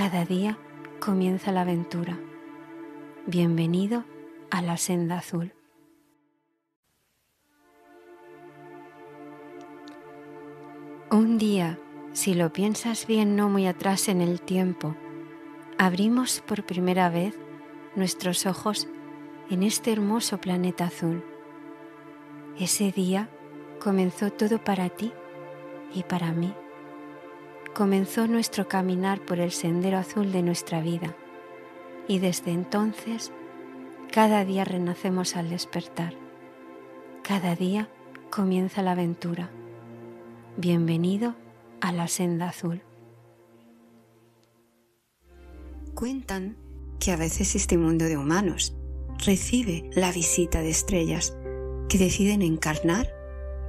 Cada día comienza la aventura. Bienvenido a la senda azul. Un día, si lo piensas bien, no muy atrás en el tiempo, abrimos por primera vez nuestros ojos en este hermoso planeta azul. Ese día comenzó todo para ti y para mí. Comenzó nuestro caminar por el sendero azul de nuestra vida y desde entonces cada día renacemos al despertar. Cada día comienza la aventura. Bienvenido a la senda azul. Cuentan que a veces este mundo de humanos recibe la visita de estrellas que deciden encarnar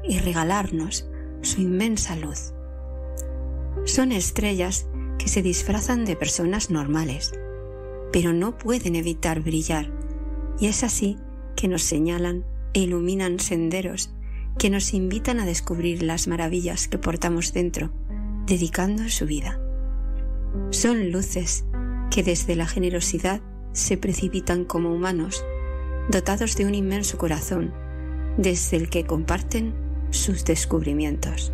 y regalarnos su inmensa luz. Son estrellas que se disfrazan de personas normales, pero no pueden evitar brillar, y es así que nos señalan e iluminan senderos que nos invitan a descubrir las maravillas que portamos dentro, dedicando su vida. Son luces que desde la generosidad se precipitan como humanos, dotados de un inmenso corazón, desde el que comparten sus descubrimientos.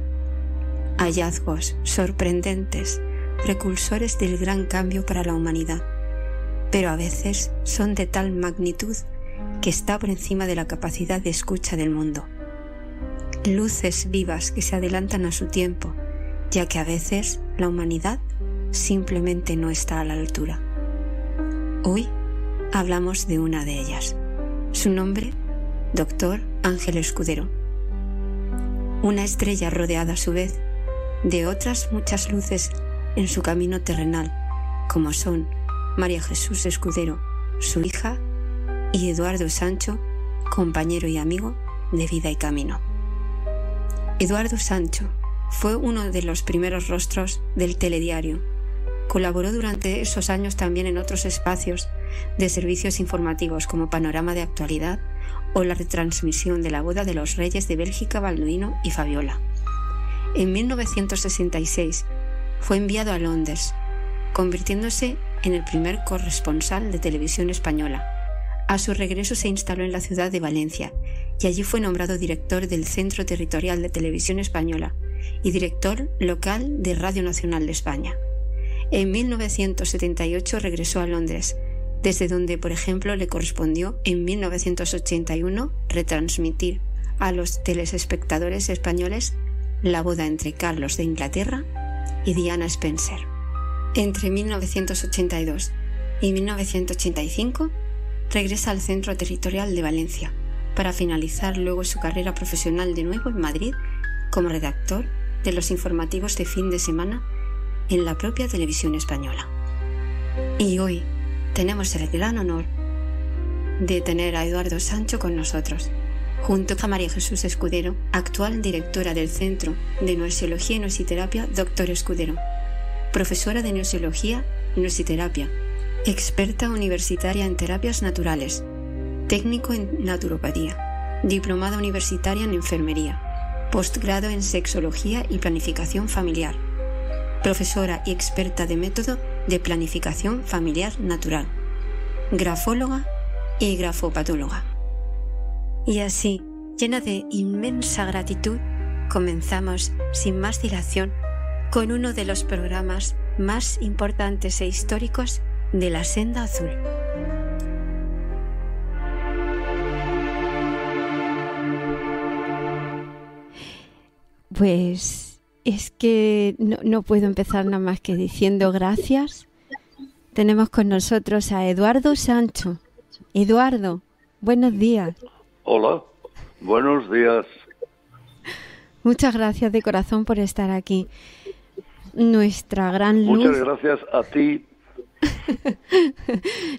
Hallazgos sorprendentes, precursores del gran cambio para la humanidad, pero a veces son de tal magnitud que está por encima de la capacidad de escucha del mundo. Luces vivas que se adelantan a su tiempo, ya que a veces la humanidad simplemente no está a la altura. Hoy hablamos de una de ellas. Su nombre, Dr. Ángel Escudero. Una estrella rodeada a su vez de otras muchas luces en su camino terrenal, como son María Jesús Escudero, su hija, y Eduardo Sancho, compañero y amigo de vida y camino. Eduardo Sancho fue uno de los primeros rostros del telediario. Colaboró durante esos años también en otros espacios de servicios informativos como Panorama de Actualidad o la retransmisión de la boda de los reyes de Bélgica, Balduino y Fabiola. En 1966 fue enviado a Londres, convirtiéndose en el primer corresponsal de televisión española. A su regreso se instaló en la ciudad de Valencia y allí fue nombrado director del Centro Territorial de Televisión Española y director local de Radio Nacional de España. En 1978 regresó a Londres, desde donde, por ejemplo, le correspondió en 1981 retransmitir a los telespectadores españoles la boda entre Carlos de Inglaterra y Diana Spencer. Entre 1982 y 1985 regresa al Centro Territorial de Valencia para finalizar luego su carrera profesional de nuevo en Madrid como redactor de los informativos de fin de semana en la propia televisión española. Y hoy tenemos el gran honor de tener a Eduardo Sancho con nosotros, junto a María Jesús Escudero, actual directora del Centro de Gnoseología y Gnositerapia Dr. Escudero, profesora de Gnoseología y Gnositerapia, experta universitaria en terapias naturales, técnico en naturopatía, diplomada universitaria en enfermería, postgrado en sexología y planificación familiar, profesora y experta de método de planificación familiar natural, grafóloga y grafopatóloga. Y así, llena de inmensa gratitud, comenzamos sin más dilación con uno de los programas más importantes e históricos de la Senda Azul. Pues es que no puedo empezar nada más que diciendo gracias. Tenemos con nosotros a Eduardo Sancho. Eduardo, buenos días. Hola, buenos días. Muchas gracias de corazón por estar aquí. Nuestra gran luz. Muchas gracias a ti.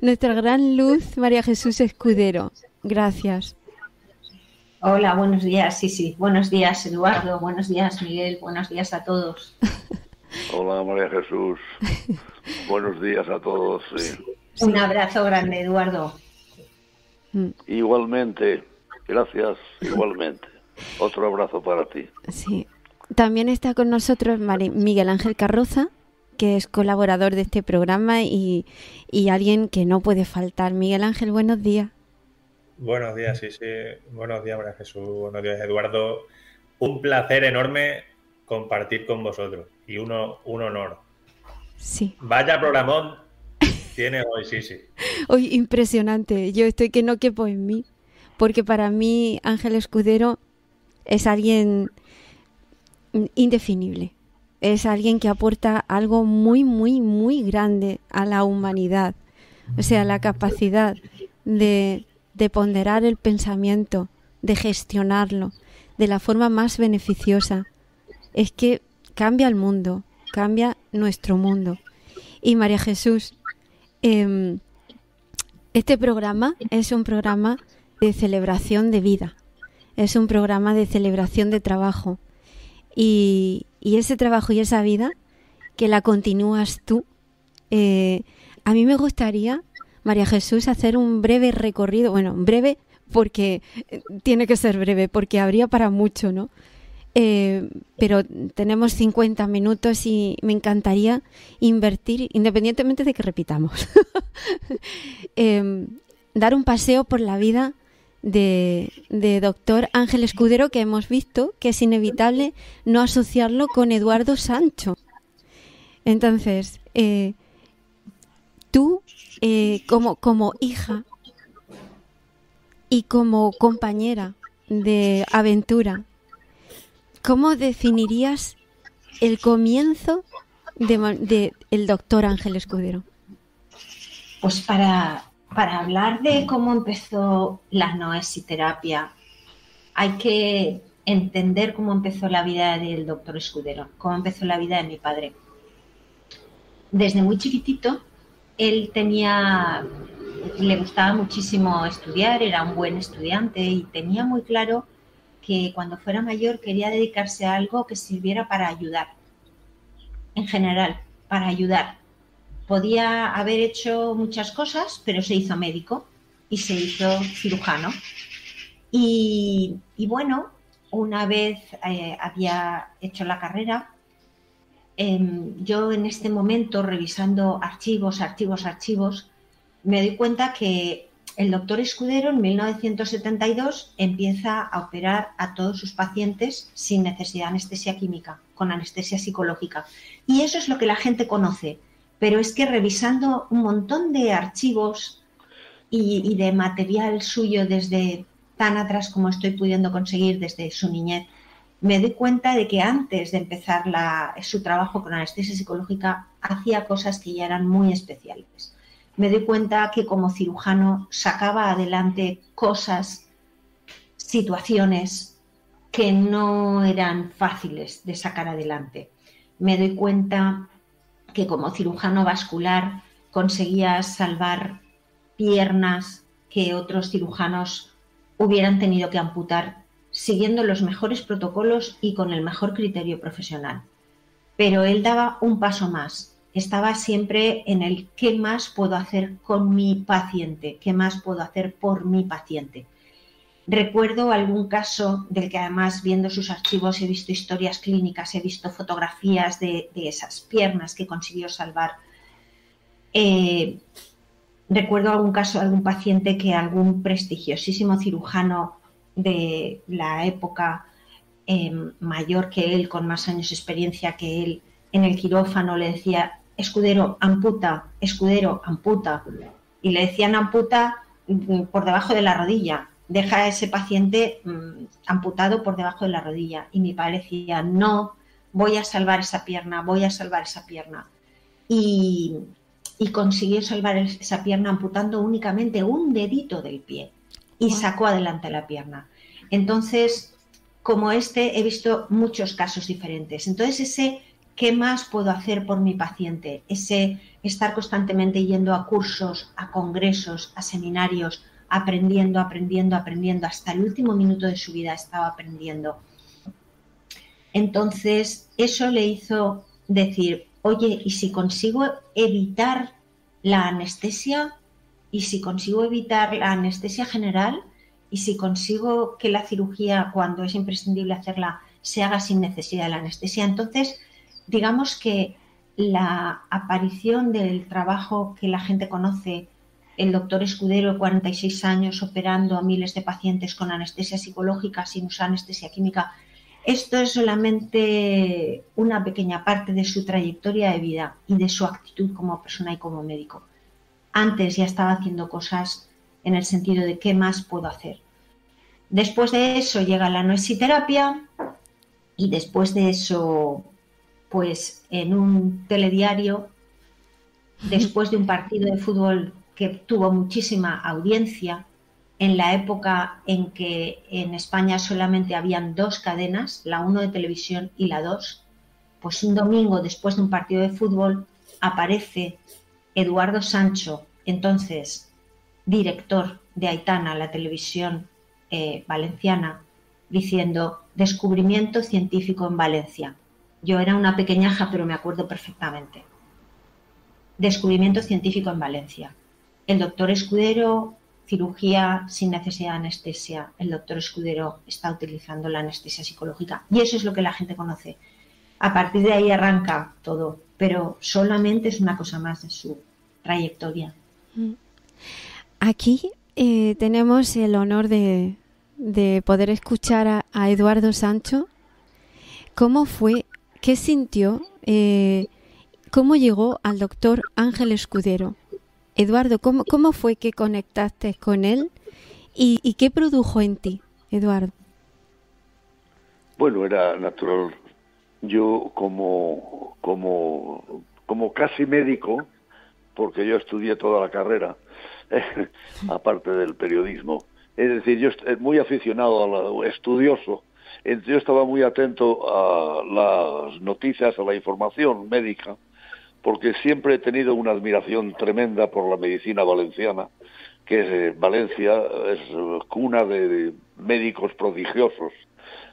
Nuestra gran luz, María Jesús Escudero. Gracias. Hola, buenos días. Sí. Buenos días, Eduardo. Buenos días, Miguel. Buenos días a todos. Hola, María Jesús. Buenos días a todos. Sí. Un abrazo grande, Eduardo. Igualmente. Gracias, igualmente. Otro abrazo para ti. Sí. También está con nosotros Miguel Ángel Carroza, que es colaborador de este programa y alguien que no puede faltar. Miguel Ángel, buenos días. Buenos días, sí. Buenos días, María Jesús. Buenos días, Eduardo. Un placer enorme compartir con vosotros y un honor. Sí. Vaya programón tiene hoy, sí. Hoy impresionante. Yo estoy que no quepo en mí, porque para mí Ángel Escudero es alguien indefinible. Es alguien que aporta algo muy, muy, muy grande a la humanidad. O sea, la capacidad de ponderar el pensamiento, de gestionarlo de la forma más beneficiosa. Es que cambia el mundo, cambia nuestro mundo. Y María Jesús, este programa es un programa de celebración de vida, es un programa de celebración de trabajo. Y ese trabajo y esa vida, que la continúas tú, a mí me gustaría, María Jesús, hacer un breve recorrido, bueno, breve porque tiene que ser breve, porque habría para mucho, ¿no? Pero tenemos 50 minutos y me encantaría invertir, independientemente de que repitamos, dar un paseo por la vida de doctor Ángel Escudero, que hemos visto que es inevitable no asociarlo con Eduardo Sancho. Entonces, tú, como hija y como compañera de aventura, ¿cómo definirías el comienzo de el doctor Ángel Escudero? Pues para hablar de cómo empezó la noesiterapia, hay que entender cómo empezó la vida del doctor Escudero, cómo empezó la vida de mi padre. Desde muy chiquitito, él le gustaba muchísimo estudiar, era un buen estudiante y tenía muy claro que cuando fuera mayor quería dedicarse a algo que sirviera para ayudar, en general, para ayudar. Podía haber hecho muchas cosas, pero se hizo médico y se hizo cirujano. Y bueno, una vez había hecho la carrera, yo en este momento, revisando archivos, me doy cuenta que el doctor Escudero en 1972 empieza a operar a todos sus pacientes sin necesidad de anestesia química, con anestesia psicológica. Y eso es lo que la gente conoce. Pero es que revisando un montón de archivos y de material suyo desde tan atrás como estoy pudiendo conseguir desde su niñez, me doy cuenta de que antes de empezar su trabajo con anestesia psicológica hacía cosas que ya eran muy especiales. Me doy cuenta que como cirujano sacaba adelante cosas, situaciones que no eran fáciles de sacar adelante. Me doy cuenta que como cirujano vascular conseguía salvar piernas que otros cirujanos hubieran tenido que amputar siguiendo los mejores protocolos y con el mejor criterio profesional. Pero él daba un paso más. Estaba siempre en el qué más puedo hacer con mi paciente, qué más puedo hacer por mi paciente. Recuerdo algún caso del que además viendo sus archivos he visto historias clínicas, he visto fotografías de esas piernas que consiguió salvar. Recuerdo algún caso, algún paciente que algún prestigiosísimo cirujano de la época mayor que él, con más años de experiencia que él, en el quirófano le decía: Escudero, amputa, Escudero, amputa. Y le decían amputa por debajo de la rodilla. Deja a ese paciente amputado por debajo de la rodilla. Y mi padre decía: no, voy a salvar esa pierna, voy a salvar esa pierna. Y consiguió salvar esa pierna amputando únicamente un dedito del pie. Y sacó adelante la pierna. Entonces, como he visto muchos casos diferentes. Entonces, ese ¿qué más puedo hacer por mi paciente? Ese estar constantemente yendo a cursos, a congresos, a seminarios, aprendiendo, hasta el último minuto de su vida estaba aprendiendo. Entonces, eso le hizo decir: oye, ¿y si consigo evitar la anestesia? ¿Y si consigo evitar la anestesia general? ¿Y si consigo que la cirugía, cuando es imprescindible hacerla, se haga sin necesidad de la anestesia? Entonces, digamos que la aparición del trabajo que la gente conoce, el doctor Escudero, 46 años, operando a miles de pacientes con anestesia psicológica sin usar anestesia química. Esto es solamente una pequeña parte de su trayectoria de vida y de su actitud como persona y como médico. Antes ya estaba haciendo cosas en el sentido de qué más puedo hacer. Después de eso llega la noesiterapia y después de eso, pues en un telediario, después de un partido de fútbol que tuvo muchísima audiencia, en la época en que en España solamente habían 2 cadenas, la 1 de televisión y la 2, pues un domingo después de un partido de fútbol aparece Eduardo Sancho, entonces director de Aitana, la televisión valenciana, diciendo descubrimiento científico en Valencia. Yo era una pequeñaja, pero me acuerdo perfectamente. Descubrimiento científico en Valencia. El doctor Escudero, cirugía sin necesidad de anestesia. El doctor Escudero está utilizando la anestesia psicológica. Y eso es lo que la gente conoce. A partir de ahí arranca todo, pero solamente es una cosa más de su trayectoria. Aquí tenemos el honor de poder escuchar a Eduardo Sancho. ¿Cómo fue? ¿Qué sintió? ¿Cómo llegó al doctor Ángel Escudero? Eduardo, ¿cómo fue que conectaste con él? ¿Y qué produjo en ti, Eduardo? Bueno, era natural. Yo como casi médico, porque yo estudié toda la carrera, aparte del periodismo. Es decir, yo muy aficionado, estudioso. Yo estaba muy atento a las noticias, a la información médica, porque siempre he tenido una admiración tremenda por la medicina valenciana, que Valencia es cuna de médicos prodigiosos.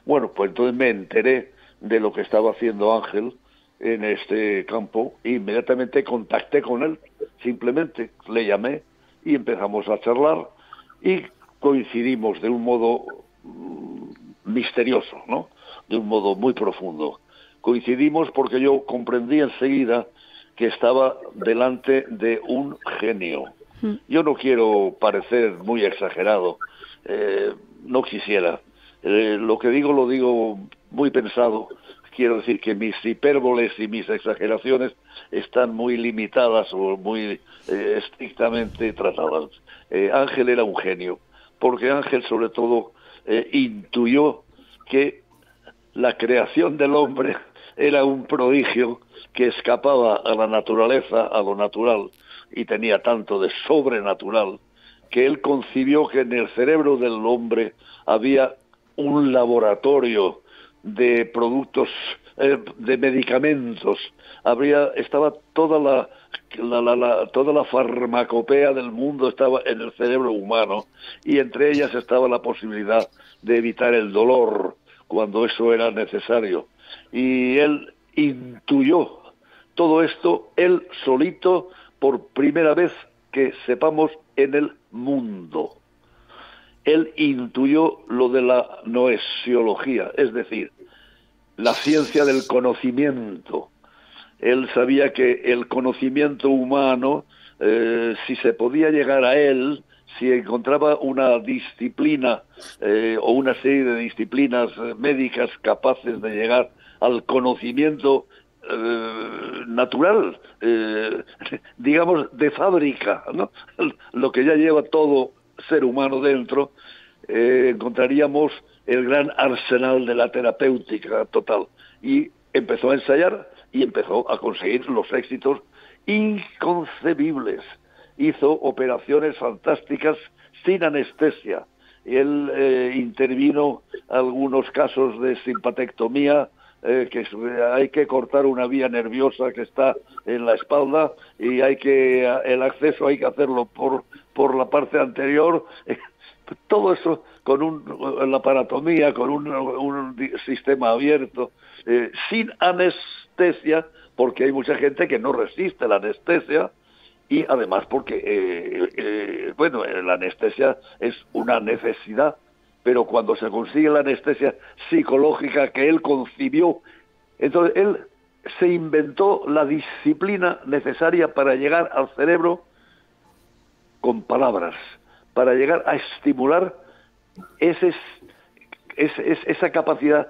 Bueno, pues entonces me enteré de lo que estaba haciendo Ángel en este campo e inmediatamente contacté con él, simplemente le llamé y empezamos a charlar y coincidimos de un modo misterioso, ¿no? De un modo muy profundo. Coincidimos porque yo comprendí enseguida que estaba delante de un genio. Yo no quiero parecer muy exagerado, no quisiera. Lo que digo lo digo muy pensado. Quiero decir que mis hipérboles y mis exageraciones están muy limitadas o muy estrictamente tratadas. Ángel era un genio, porque Ángel sobre todo intuyó que la creación del hombre era un prodigio que escapaba a la naturaleza, a lo natural, y tenía tanto de sobrenatural, que él concibió que en el cerebro del hombre había un laboratorio de productos, de medicamentos, estaba toda la farmacopea del mundo estaba en el cerebro humano, y entre ellas estaba la posibilidad de evitar el dolor cuando eso era necesario. Y él intuyó todo esto, él solito, por primera vez que sepamos en el mundo. Él intuyó lo de la noesiología, es decir, la ciencia del conocimiento. Él sabía que el conocimiento humano, si se podía llegar a él, si encontraba una disciplina o una serie de disciplinas médicas capaces de llegar al conocimiento natural, digamos, de fábrica, ¿no? Lo que ya lleva todo ser humano dentro, encontraríamos el gran arsenal de la terapéutica total. Y empezó a ensayar y empezó a conseguir los éxitos inconcebibles. Hizo operaciones fantásticas sin anestesia. Él intervino algunos casos de simpatectomía, que hay que cortar una vía nerviosa que está en la espalda y el acceso hay que hacerlo por la parte anterior. Todo eso con la aparatomía, con un sistema abierto, sin anestesia, porque hay mucha gente que no resiste la anestesia, y además porque, la anestesia es una necesidad, pero cuando se consigue la anestesia psicológica que él concibió, entonces él se inventó la disciplina necesaria para llegar al cerebro con palabras, para llegar a estimular esa capacidad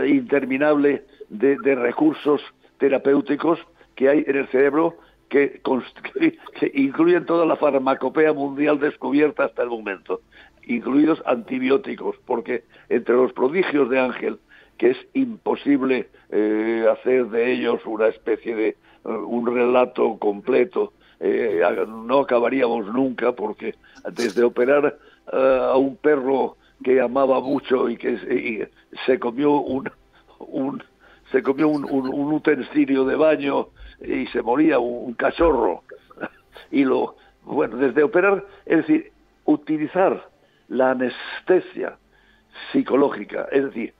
interminable de recursos terapéuticos que hay en el cerebro, que incluyen toda la farmacopea mundial descubierta hasta el momento, incluidos antibióticos, porque entre los prodigios de Ángel, que es imposible hacer de ellos una especie de un relato completo, no acabaríamos nunca, porque desde operar a un perro que amaba mucho y que se comió un utensilio de baño y se moría un cachorro, y desde operar, es decir, utilizar la anestesia psicológica, es decir,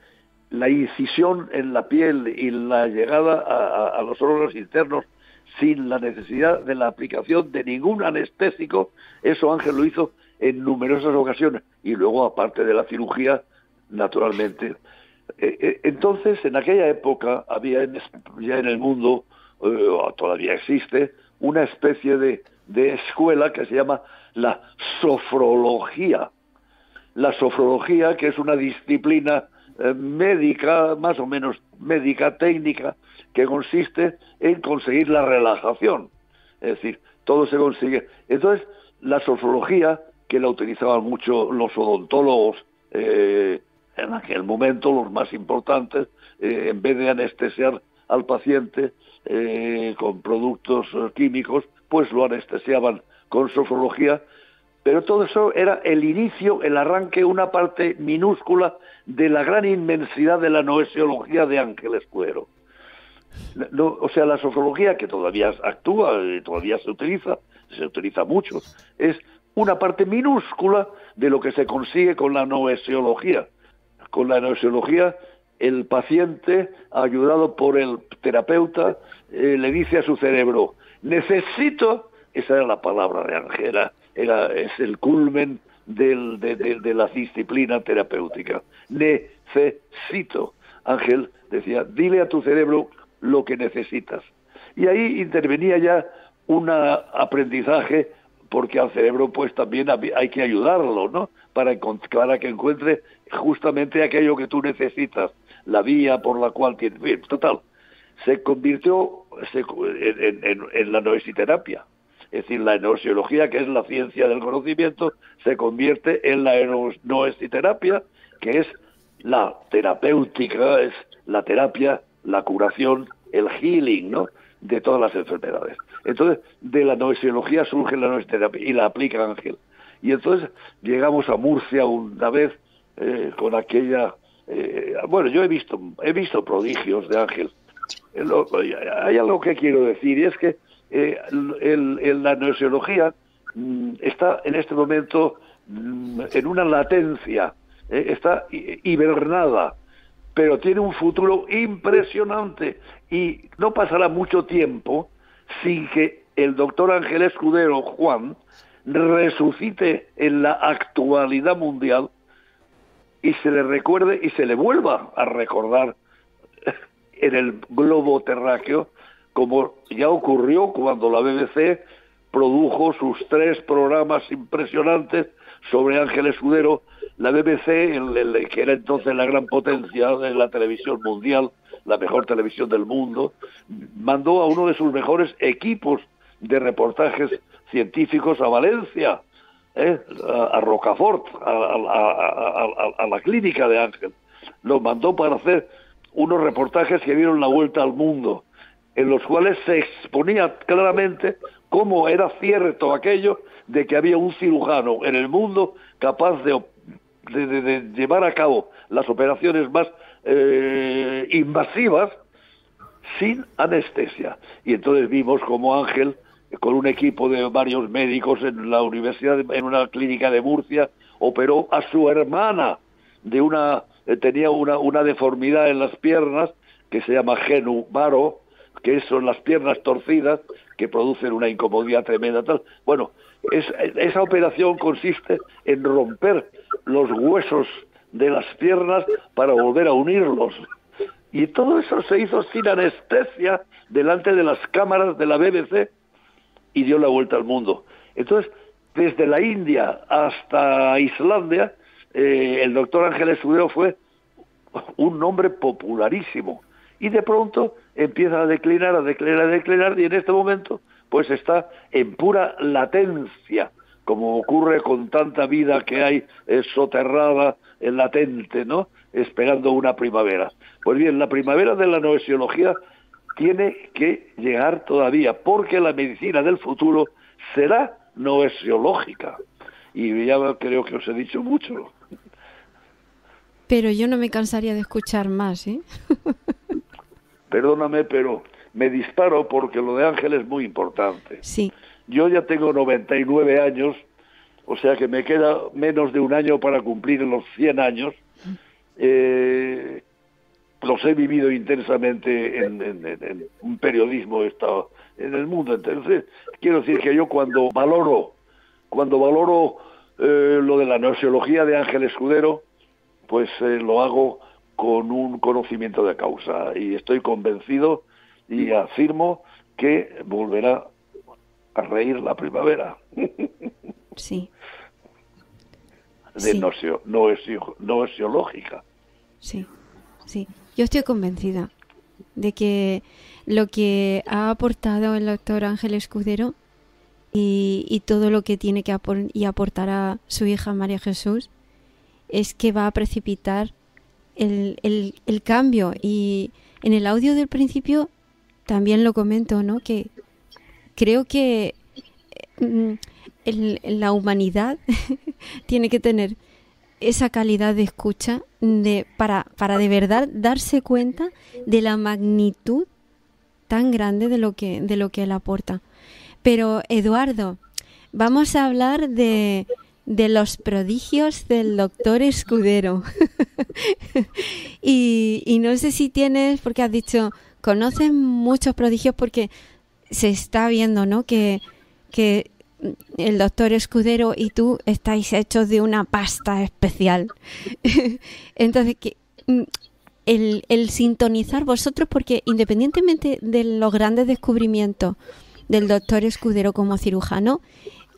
la incisión en la piel y la llegada a los órganos internos sin la necesidad de la aplicación de ningún anestésico, eso Ángel lo hizo en numerosas ocasiones, y luego, aparte de la cirugía, naturalmente. Entonces, en aquella época, había ya en el mundo, todavía existe, una especie de escuela que se llama la sofrología. La sofrología, que es una disciplina médica, más o menos médica, técnica, que consiste en conseguir la relajación. Es decir, todo se consigue. Entonces, la sofrología, que la utilizaban mucho los odontólogos en aquel momento, los más importantes, en vez de anestesiar al paciente con productos químicos, pues lo anestesiaban con sofrología. Pero todo eso era el inicio, el arranque, una parte minúscula de la gran inmensidad de la noesiología de Ángel Escudero. O sea, la sofrología, que todavía actúa y todavía se utiliza mucho, es una parte minúscula de lo que se consigue con la noesiología. Con la noesiología, el paciente, ayudado por el terapeuta, le dice a su cerebro, necesito, esa era la palabra de Ángel, es el culmen de la disciplina terapéutica. Necesito. Ángel decía, dile a tu cerebro lo que necesitas. Y ahí intervenía ya un aprendizaje, porque al cerebro pues también hay que ayudarlo, ¿no? Para que encuentre justamente aquello que tú necesitas, la vía por la cual tiene. Bien, total, se convirtió en la noesiterapia. Es decir, la noesiología, que es la ciencia del conocimiento, se convierte en la noesiterapia, que es la terapéutica, es la terapia, la curación, el healing, ¿no?, de todas las enfermedades. Entonces, de la noesiología surge la noesiterapia y la aplica Ángel. Y entonces llegamos a Murcia una vez con aquella... yo he visto prodigios de Ángel. Hay algo que quiero decir, y es que la noesiología está en este momento en una latencia, está hibernada, pero tiene un futuro impresionante, y no pasará mucho tiempo sin que el doctor Ángel Escudero, Juan, resucite en la actualidad mundial y se le recuerde y se le vuelva a recordar en el globo terráqueo, como ya ocurrió cuando la BBC produjo sus 3 programas impresionantes sobre Ángel Escudero. La BBC, que era entonces la gran potencia de la televisión mundial, la mejor televisión del mundo, mandó a uno de sus mejores equipos de reportajes científicos a Valencia, a Rocafort, a la clínica de Ángel. Lo mandó para hacer unos reportajes que dieron la vuelta al mundo, en los cuales se exponía claramente cómo era cierto aquello de que había un cirujano en el mundo capaz de llevar a cabo las operaciones más invasivas sin anestesia. Y entonces vimos como Ángel, con un equipo de varios médicos en la universidad, en una clínica de Murcia, operó a su hermana tenía una deformidad en las piernas que se llama genu varo, que son las piernas torcidas que producen una incomodidad tremenda, tal. Bueno, esa operación consiste en romper los huesos de las piernas para volver a unirlos. Y todo eso se hizo sin anestesia delante de las cámaras de la BBC y dio la vuelta al mundo. Entonces, desde la India hasta Islandia, el doctor Ángel Escudero fue un nombre popularísimo. Y de pronto empieza a declinar, y en este momento pues está en pura latencia, como ocurre con tanta vida que hay soterrada, latente, ¿no?, esperando una primavera. Pues bien, la primavera de la noesiología tiene que llegar todavía, porque la medicina del futuro será noesiológica. Y ya creo que os he dicho mucho. Pero yo no me cansaría de escuchar más, ¿eh? Perdóname, pero me disparo porque lo de Ángel es muy importante. Sí. Yo ya tengo 99 años, o sea que me queda menos de un año para cumplir los 100 años. Los he vivido intensamente en un periodismo, he estado en el mundo entero. Quiero decir que yo cuando valoro lo de la noesiología de Ángel Escudero, pues lo hago con un conocimiento de causa, y estoy convencido y afirmo que volverá a reír la primavera. Sí. De noesiológica. Sí, sí. Yo estoy convencida de que lo que ha aportado el doctor Ángel Escudero y todo lo que tiene que aportará su hija María Jesús es que va a precipitar el cambio. Y en el audio del principio también lo comento, ¿no?, que creo que la humanidad tiene que tener esa calidad de escucha para de verdad darse cuenta de la magnitud tan grande de lo que él aporta. Pero Eduardo, vamos a hablar de los prodigios del doctor Escudero. y no sé si tienes, porque has dicho, conoces muchos prodigios, porque se está viendo, ¿no?, que el doctor Escudero y tú estáis hechos de una pasta especial. Entonces, el sintonizar vosotros, porque independientemente de los grandes descubrimientos del doctor Escudero como cirujano,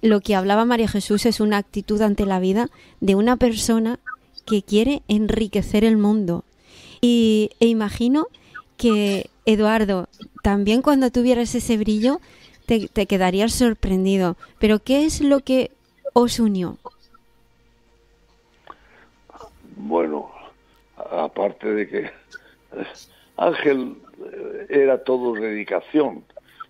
lo que hablaba María Jesús es una actitud ante la vida de una persona que quiere enriquecer el mundo. E imagino que, Eduardo, también cuando tuvieras ese brillo, te quedarías sorprendido. Pero ¿qué es lo que os unió? Bueno, aparte de que Ángel era todo dedicación.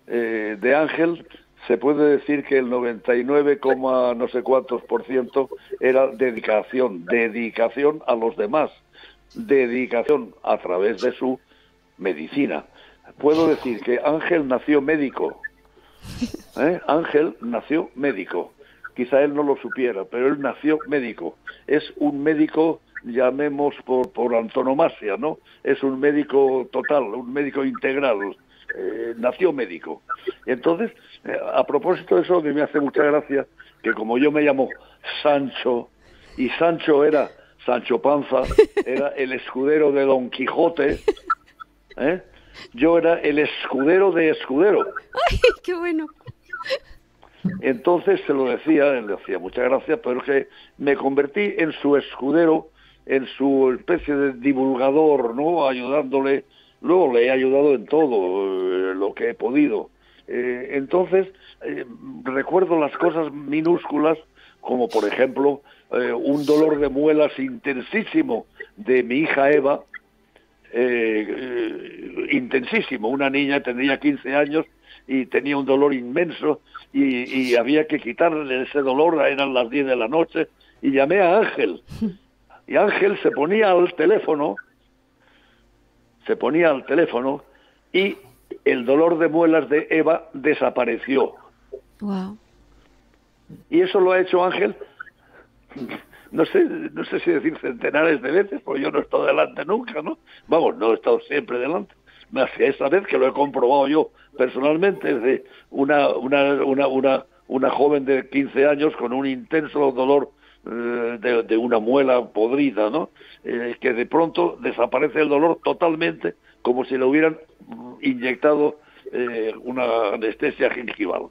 De Ángel se puede decir que el 99, no sé cuántos % era dedicación a los demás, dedicación a través de su medicina. Puedo decir que Ángel nació médico. Ángel nació médico. Quizá él no lo supiera, pero él nació médico. Es un médico, llamemos por antonomasia, ¿no? Es un médico total, un médico integral. Nació médico. Entonces, a propósito de eso, que me hace mucha gracia que como yo me llamo Sancho, y Sancho era Sancho Panza, era el escudero de Don Quijote, yo era el escudero de Escudero. ¡Ay, qué bueno! Entonces se lo decía, él le hacía mucha gracia, pero es que me convertí en su escudero, en su especie de divulgador, ¿no?, ayudándole. Luego le he ayudado en todo lo que he podido. Entonces, recuerdo las cosas minúsculas, como por ejemplo, un dolor de muelas intensísimo de mi hija Eva, intensísimo. Una niña tendría 15 años y tenía un dolor inmenso y había que quitarle ese dolor, eran las 10 de la noche, y llamé a Ángel. Y Ángel se ponía al teléfono y el dolor de muelas de Eva desapareció. Wow. Y eso lo ha hecho Ángel, no sé si decir centenares de veces, porque yo no he estado delante nunca, ¿no? Vamos, no he estado siempre delante. Más que esa vez que lo he comprobado yo personalmente, de una joven de 15 años con un intenso dolor de una muela podrida, ¿no? Que de pronto desaparece el dolor totalmente, como si le hubieran inyectado una anestesia gingival.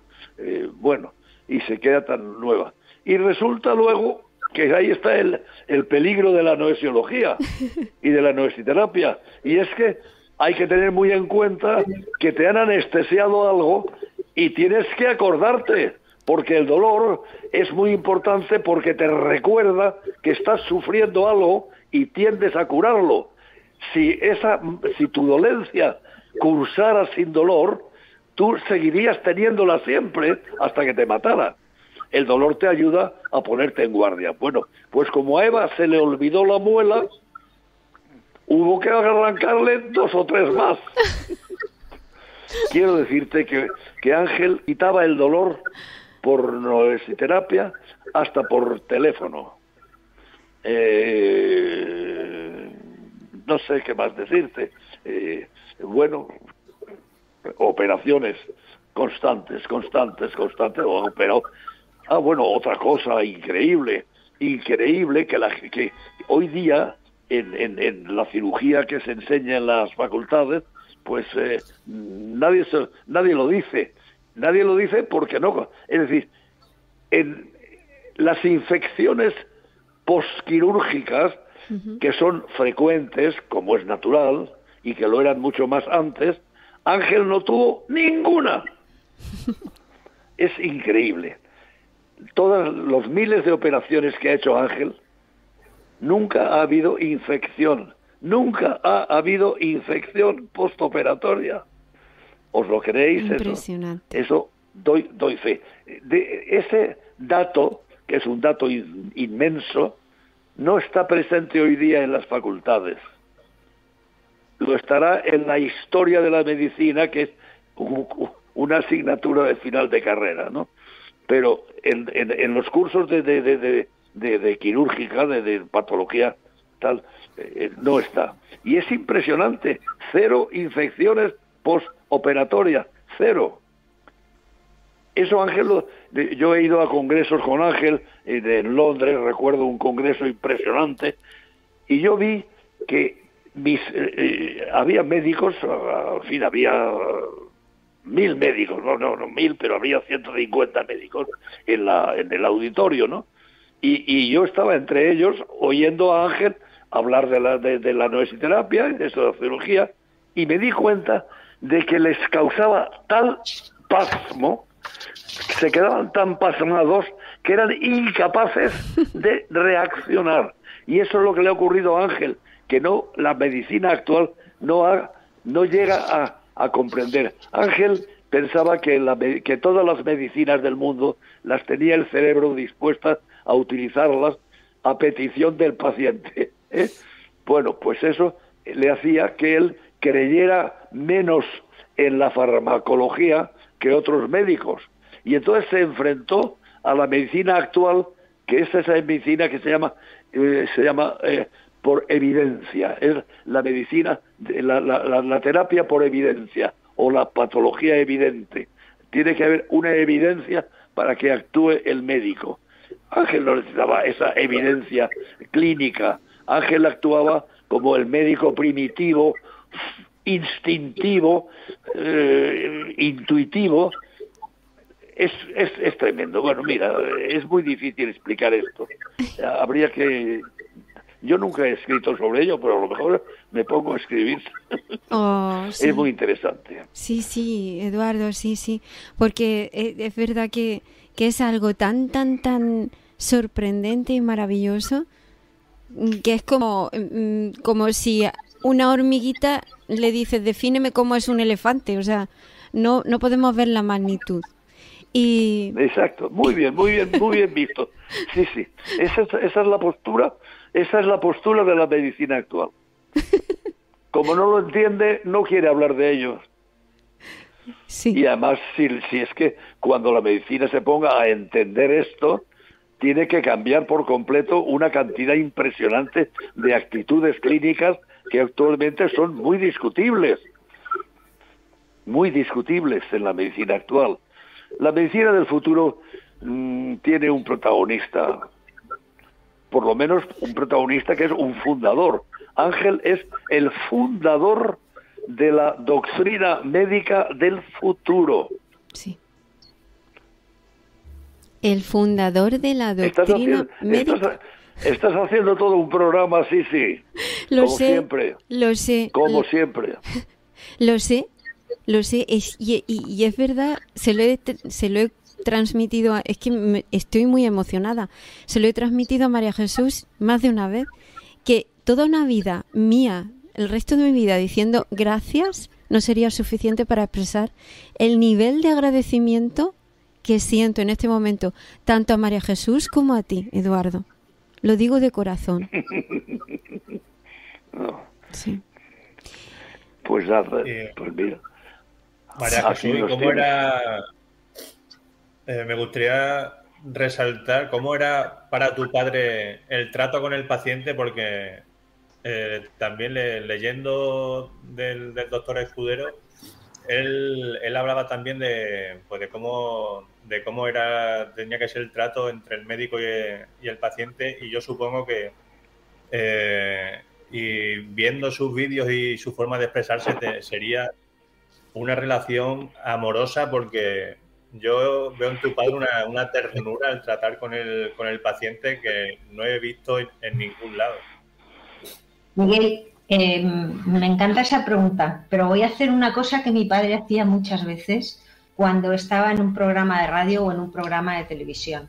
Bueno, y se queda tan nueva. Y resulta luego que ahí está el peligro de la noesiología y de la noesiterapia, y es que hay que tener muy en cuenta que te han anestesiado algo y tienes que acordarte, porque el dolor es muy importante porque te recuerda que estás sufriendo algo y tiendes a curarlo. Si tu dolencia cursara sin dolor, tú seguirías teniéndola siempre hasta que te matara. El dolor te ayuda a ponerte en guardia. Bueno, pues como a Eva se le olvidó la muela, hubo que arrancarle 2 o 3 más. Quiero decirte que Ángel quitaba el dolor por noesiterapia hasta por teléfono. No sé qué más decirte. Bueno, operaciones constantes. Pero, bueno, otra cosa increíble que hoy día en la cirugía que se enseña en las facultades, pues nadie lo dice. Nadie lo dice porque no. Es decir, en las infecciones posquirúrgicas, que son frecuentes, como es natural, y que lo eran mucho más antes, Ángel no tuvo ninguna. Es increíble. Todos los miles de operaciones que ha hecho Ángel, nunca ha habido infección. Nunca ha habido infección postoperatoria. ¿Os lo creéis? Impresionante. Eso doy fe. De ese dato, que es un dato inmenso, no está presente hoy día en las facultades. Lo estará en la historia de la medicina, que es una asignatura de final de carrera, ¿no? Pero en los cursos de quirúrgica, de patología, tal, no está. Y es impresionante. 0 infecciones postoperatorias. 0. Eso Ángel, yo he ido a congresos con Ángel en Londres, recuerdo un congreso impresionante, y yo vi que había médicos, en fin, había 1000 médicos, no 1000, pero había 150 médicos en el auditorio, ¿no? Y yo estaba entre ellos oyendo a Ángel hablar de la noesiterapia y de la cirugía, y me di cuenta de que les causaba tal pasmo, se quedaban tan pasmados que eran incapaces de reaccionar. Y eso es lo que le ha ocurrido a Ángel, que la medicina actual no llega a comprender. Ángel pensaba que todas las medicinas del mundo las tenía el cerebro dispuestas a utilizarlas a petición del paciente. Bueno, pues eso le hacía que él creyera menos en la farmacología que otros médicos. Y entonces se enfrentó a la medicina actual, que es esa medicina que se llama por evidencia. Es la medicina, la terapia por evidencia, o la patología evidente. Tiene que haber una evidencia para que actúe el médico. Ángel no necesitaba esa evidencia clínica. Ángel actuaba como el médico primitivo, instintivo, intuitivo. Es tremendo. Bueno, mira, es muy difícil explicar esto. Habría que... Yo nunca he escrito sobre ello, pero a lo mejor me pongo a escribir. Oh, sí. Es muy interesante. Sí, Eduardo, sí. Porque es verdad que es algo tan sorprendente y maravilloso, que es como si una hormiguita le dices, defíneme cómo es un elefante. O sea, no podemos ver la magnitud. Exacto, muy bien visto. Sí. Esa es la postura. Esa es la postura de la medicina actual. Como no lo entiende, no quiere hablar de ellos. Sí. Y además, si es que cuando la medicina se ponga a entender esto, tiene que cambiar por completo una cantidad impresionante de actitudes clínicas que actualmente son muy discutibles en la medicina actual. La medicina del futuro tiene un protagonista por lo menos un protagonista que es un fundador. Ángel es el fundador de la doctrina médica del futuro. Sí. El fundador de la doctrina médica. Estás haciendo todo un programa así, sí. Lo como sé, siempre. Lo sé. Como siempre. Lo sé. Y es verdad, se lo he transmitido, es que estoy muy emocionada. Se lo he transmitido a María Jesús más de una vez, que toda una vida mía, el resto de mi vida diciendo gracias, no sería suficiente para expresar el nivel de agradecimiento que siento en este momento, tanto a María Jesús como a ti, Eduardo. Lo digo de corazón. No. Sí. Pues nada, pues mira. María Jesús, ¿y cómo era? Me gustaría resaltar cómo era para tu padre el trato con el paciente, porque también leyendo del doctor Escudero, él hablaba también de cómo tenía que ser el trato entre el médico y el paciente, y yo supongo que y viendo sus vídeos y su forma de expresarse sería una relación amorosa, porque yo veo en tu padre una ternura al tratar con el paciente que no he visto en ningún lado. Miguel, me encanta esa pregunta, pero voy a hacer una cosa que mi padre hacía muchas veces cuando estaba en un programa de radio o en un programa de televisión.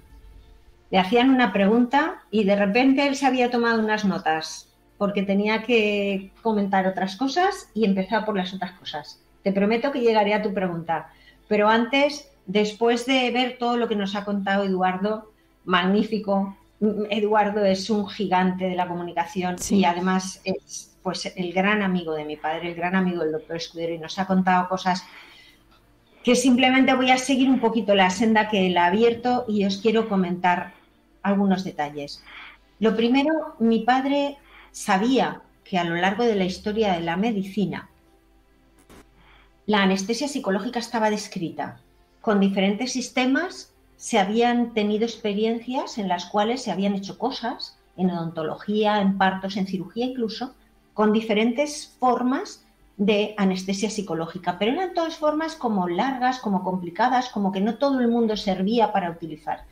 Le hacían una pregunta y de repente él se había tomado unas notas porque tenía que comentar otras cosas y empezaba por las otras cosas. Te prometo que llegaré a tu pregunta, pero antes, después de ver todo lo que nos ha contado Eduardo, magnífico. Eduardo es un gigante de la comunicación, sí. Y además es pues el gran amigo de mi padre, el gran amigo del doctor Escudero, y nos ha contado cosas que simplemente voy a seguir un poquito la senda que él ha abierto y os quiero comentar algunos detalles. Lo primero, mi padre sabía que a lo largo de la historia de la medicina la anestesia psicológica estaba descrita con diferentes sistemas. Se habían tenido experiencias en las cuales se habían hecho cosas, en odontología, en partos, en cirugía incluso, con diferentes formas de anestesia psicológica, pero eran todas formas como largas, como complicadas, como que no todo el mundo servía para utilizar.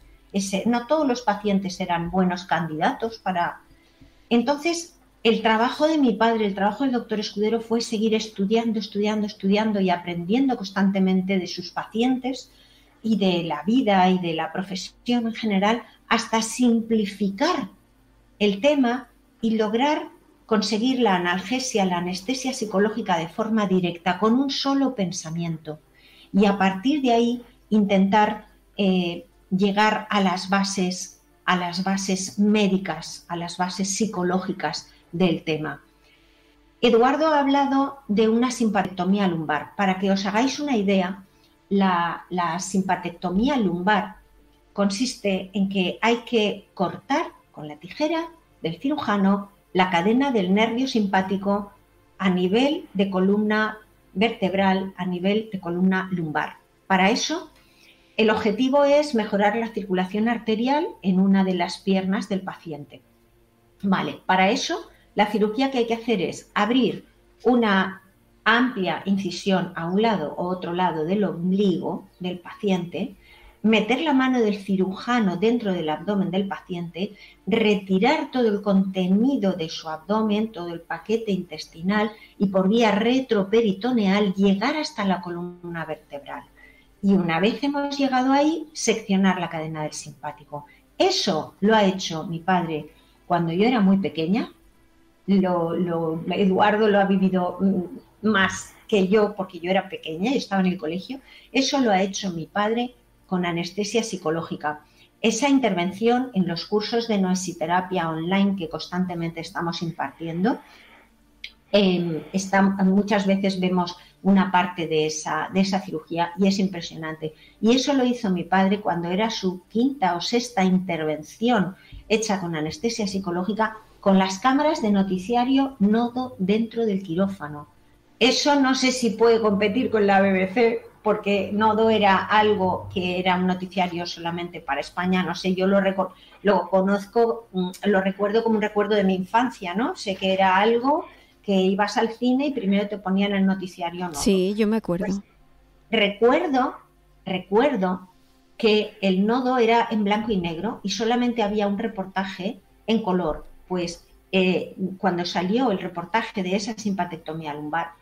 No todos los pacientes eran buenos candidatos para... Entonces, el trabajo de mi padre, el trabajo del doctor Escudero fue seguir estudiando y aprendiendo constantemente de sus pacientes y de la vida y de la profesión en general, hasta simplificar el tema y lograr conseguir la analgesia, la anestesia psicológica de forma directa, con un solo pensamiento. Y a partir de ahí intentar llegar a las bases médicas, a las bases psicológicas del tema. Eduardo ha hablado de una simpatectomía lumbar. Para que os hagáis una idea, la simpatectomía lumbar consiste en que hay que cortar con la tijera del cirujano la cadena del nervio simpático a nivel de columna vertebral, a nivel de columna lumbar. Para eso, el objetivo es mejorar la circulación arterial en una de las piernas del paciente. Vale, para eso, la cirugía que hay que hacer es abrir una amplia incisión a un lado o otro lado del ombligo del paciente, meter la mano del cirujano dentro del abdomen del paciente, retirar todo el contenido de su abdomen, todo el paquete intestinal y por vía retroperitoneal llegar hasta la columna vertebral. Y una vez hemos llegado ahí, seccionar la cadena del simpático. Eso lo ha hecho mi padre cuando yo era muy pequeña. Eduardo lo ha vivido más que yo porque yo era pequeña y estaba en el colegio. Eso lo ha hecho mi padre con anestesia psicológica. Esa intervención en los cursos de noesiterapia online que constantemente estamos impartiendo, muchas veces vemos una parte de esa cirugía y es impresionante. Y eso lo hizo mi padre cuando era su quinta o sexta intervención hecha con anestesia psicológica, con las cámaras de noticiario Nodo dentro del quirófano. Eso no sé si puede competir con la BBC, porque Nodo era algo que era un noticiario solamente para España, no sé, yo lo conozco, lo recuerdo como un recuerdo de mi infancia, ¿no? Sé que era algo que ibas al cine y primero te ponían el noticiario Nodo. Sí, yo me acuerdo. Pues, recuerdo que el Nodo era en blanco y negro y solamente había un reportaje en color. Pues cuando salió el reportaje de esa simpatectomía lumbar,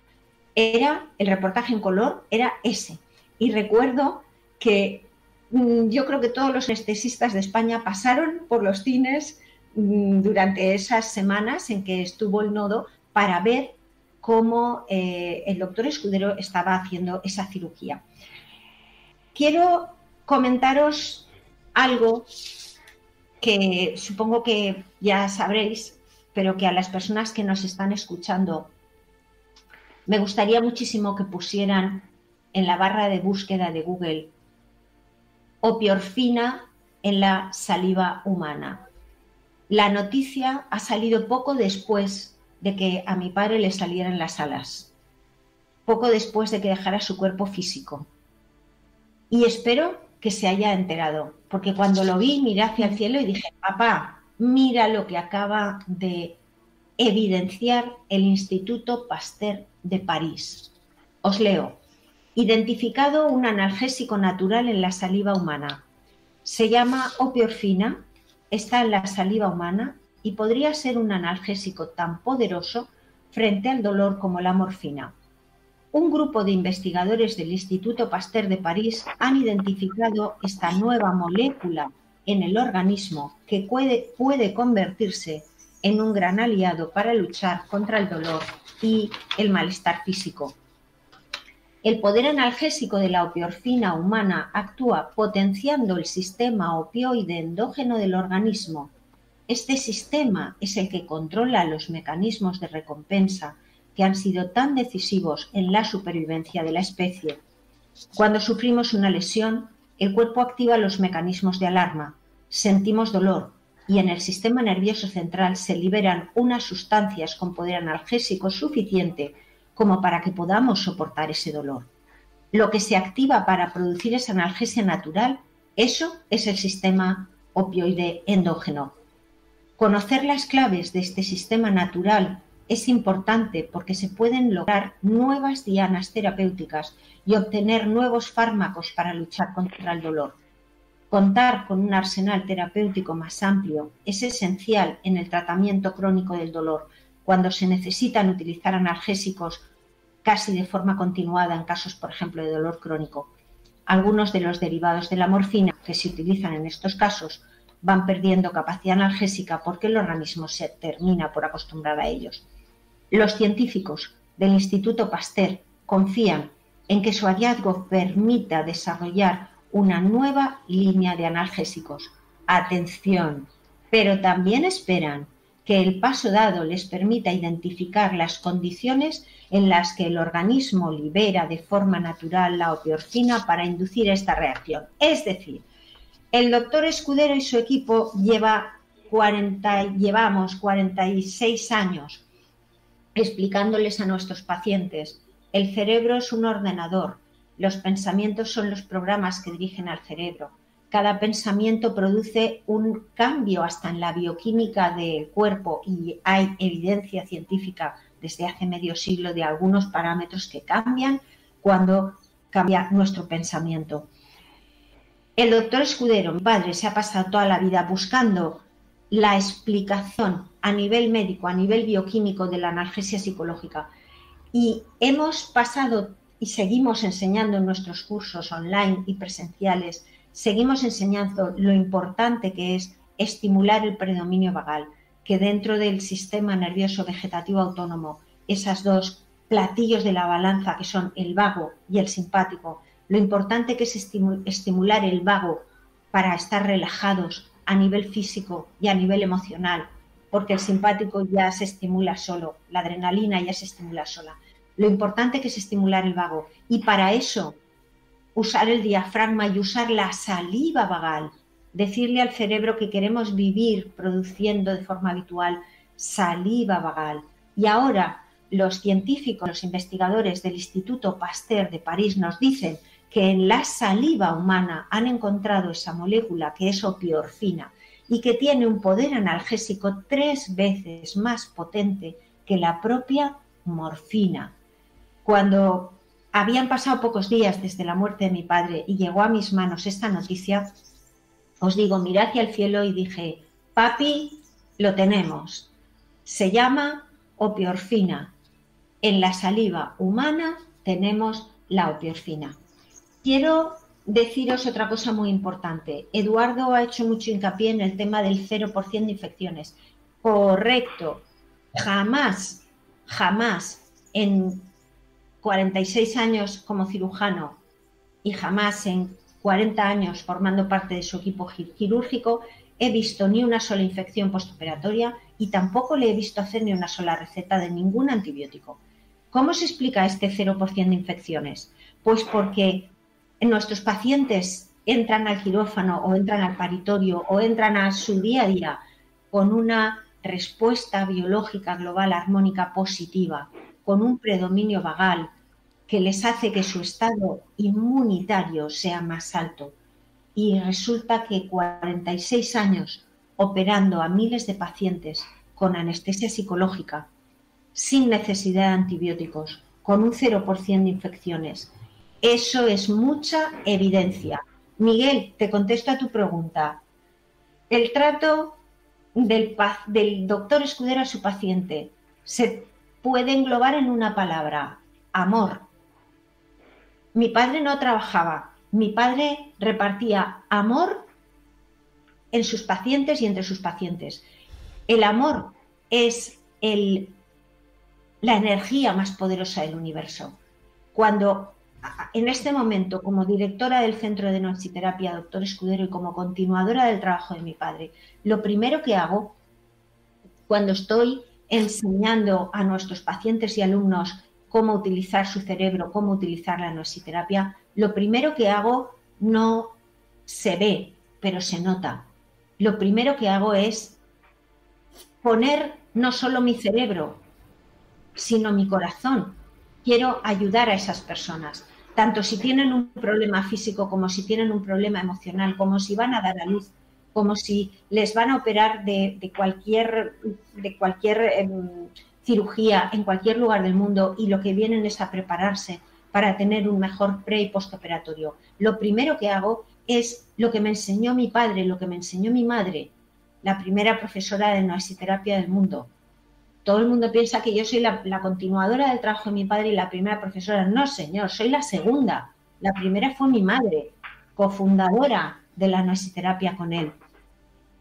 el reportaje en color era ese. Y recuerdo que yo creo que todos los anestesistas de España pasaron por los cines durante esas semanas en que estuvo el Nodo para ver cómo el doctor Escudero estaba haciendo esa cirugía. Quiero comentaros algo que supongo que ya sabréis, pero que a las personas que nos están escuchando me gustaría muchísimo que pusieran en la barra de búsqueda de Google opiorfina en la saliva humana. La noticia ha salido poco después de que a mi padre le salieran las alas, poco después de que dejara su cuerpo físico. Y espero que se haya enterado, porque cuando lo vi miré hacia el cielo y dije, papá, mira lo que acaba de evidenciar el Instituto Pasteur de París. Os leo. Identificado un analgésico natural en la saliva humana. Se llama opiorfina, está en la saliva humana y podría ser un analgésico tan poderoso frente al dolor como la morfina. Un grupo de investigadores del Instituto Pasteur de París han identificado esta nueva molécula en el organismo que puede convertirse en un gran aliado para luchar contra el dolor y el malestar físico. El poder analgésico de la opiorfina humana actúa potenciando el sistema opioide endógeno del organismo. Este sistema es el que controla los mecanismos de recompensa que han sido tan decisivos en la supervivencia de la especie. Cuando sufrimos una lesión, el cuerpo activa los mecanismos de alarma, sentimos dolor y en el sistema nervioso central se liberan unas sustancias con poder analgésico suficiente como para que podamos soportar ese dolor. Lo que se activa para producir esa analgesia natural, eso es el sistema opioide endógeno. Conocer las claves de este sistema natural es importante porque se pueden lograr nuevas dianas terapéuticas y obtener nuevos fármacos para luchar contra el dolor. Contar con un arsenal terapéutico más amplio es esencial en el tratamiento crónico del dolor, cuando se necesitan utilizar analgésicos casi de forma continuada en casos, por ejemplo, de dolor crónico. Algunos de los derivados de la morfina que se utilizan en estos casos van perdiendo capacidad analgésica porque el organismo se termina por acostumbrar a ellos. Los científicos del Instituto Pasteur confían en que su hallazgo permita desarrollar una nueva línea de analgésicos. Atención, pero también esperan que el paso dado les permita identificar las condiciones en las que el organismo libera de forma natural la opiorfina para inducir esta reacción. Es decir, el doctor Escudero y su equipo llevamos 46 años explicándoles a nuestros pacientes: el cerebro es un ordenador, los pensamientos son los programas que dirigen al cerebro. Cada pensamiento produce un cambio hasta en la bioquímica del cuerpo y hay evidencia científica desde hace medio siglo de algunos parámetros que cambian cuando cambia nuestro pensamiento. El doctor Escudero, mi padre, se ha pasado toda la vida buscando la explicación a nivel médico, a nivel bioquímico de la analgesia psicológica. Y hemos pasado y seguimos enseñando en nuestros cursos online y presenciales, seguimos enseñando lo importante que es estimular el predominio vagal, que dentro del sistema nervioso vegetativo autónomo, esas dos platillos de la balanza que son el vago y el simpático, lo importante que es estimular el vago para estar relajados a nivel físico y a nivel emocional, porque el simpático ya se estimula solo, la adrenalina ya se estimula sola. Lo importante que es estimular el vago y para eso usar el diafragma y usar la saliva vagal, decirle al cerebro que queremos vivir produciendo de forma habitual saliva vagal. Y ahora, los científicos, los investigadores del Instituto Pasteur de París nos dicen que en la saliva humana han encontrado esa molécula que es opiorfina y que tiene un poder analgésico 3 veces más potente que la propia morfina. Cuando habían pasado pocos días desde la muerte de mi padre y llegó a mis manos esta noticia, os digo, miré hacia el cielo y dije, papi, lo tenemos. Se llama opiorfina. En la saliva humana tenemos la opiorfina. Quiero deciros otra cosa muy importante. Eduardo ha hecho mucho hincapié en el tema del 0% de infecciones. Correcto. Jamás en 46 años como cirujano y jamás en 40 años formando parte de su equipo quirúrgico he visto ni una sola infección postoperatoria y tampoco le he visto hacer ni una sola receta de ningún antibiótico. ¿Cómo se explica este 0% de infecciones? Pues porque nuestros pacientes entran al quirófano o entran al paritorio o entran a su día a día con una respuesta biológica global armónica positiva, con un predominio vagal que les hace que su estado inmunitario sea más alto. Y resulta que 46 años operando a miles de pacientes con anestesia psicológica, sin necesidad de antibióticos, con un 0% de infecciones. Eso es mucha evidencia. Miguel, te contesto a tu pregunta. El trato del doctor Escudero a su paciente se puede englobar en una palabra: amor. Mi padre no trabajaba. Mi padre repartía amor en sus pacientes y entre sus pacientes. El amor es la energía más poderosa del universo. Cuando en este momento, como directora del Centro de Noesiterapia, doctor Escudero, y como continuadora del trabajo de mi padre, lo primero que hago cuando estoy enseñando a nuestros pacientes y alumnos cómo utilizar su cerebro, cómo utilizar la noesiterapia, lo primero que hago no se ve, pero se nota. Lo primero que hago es poner no solo mi cerebro, sino mi corazón. Quiero ayudar a esas personas, tanto si tienen un problema físico como si tienen un problema emocional, como si van a dar a luz, como si les van a operar de cualquier cirugía en cualquier lugar del mundo y lo que vienen es a prepararse para tener un mejor pre- y postoperatorio. Lo primero que hago es lo que me enseñó mi padre, lo que me enseñó mi madre, la primera profesora de noesiterapia del mundo. Todo el mundo piensa que yo soy la continuadora del trabajo de mi padre y la primera profesora. No, señor, soy la segunda. La primera fue mi madre, cofundadora de la noesiterapia con él.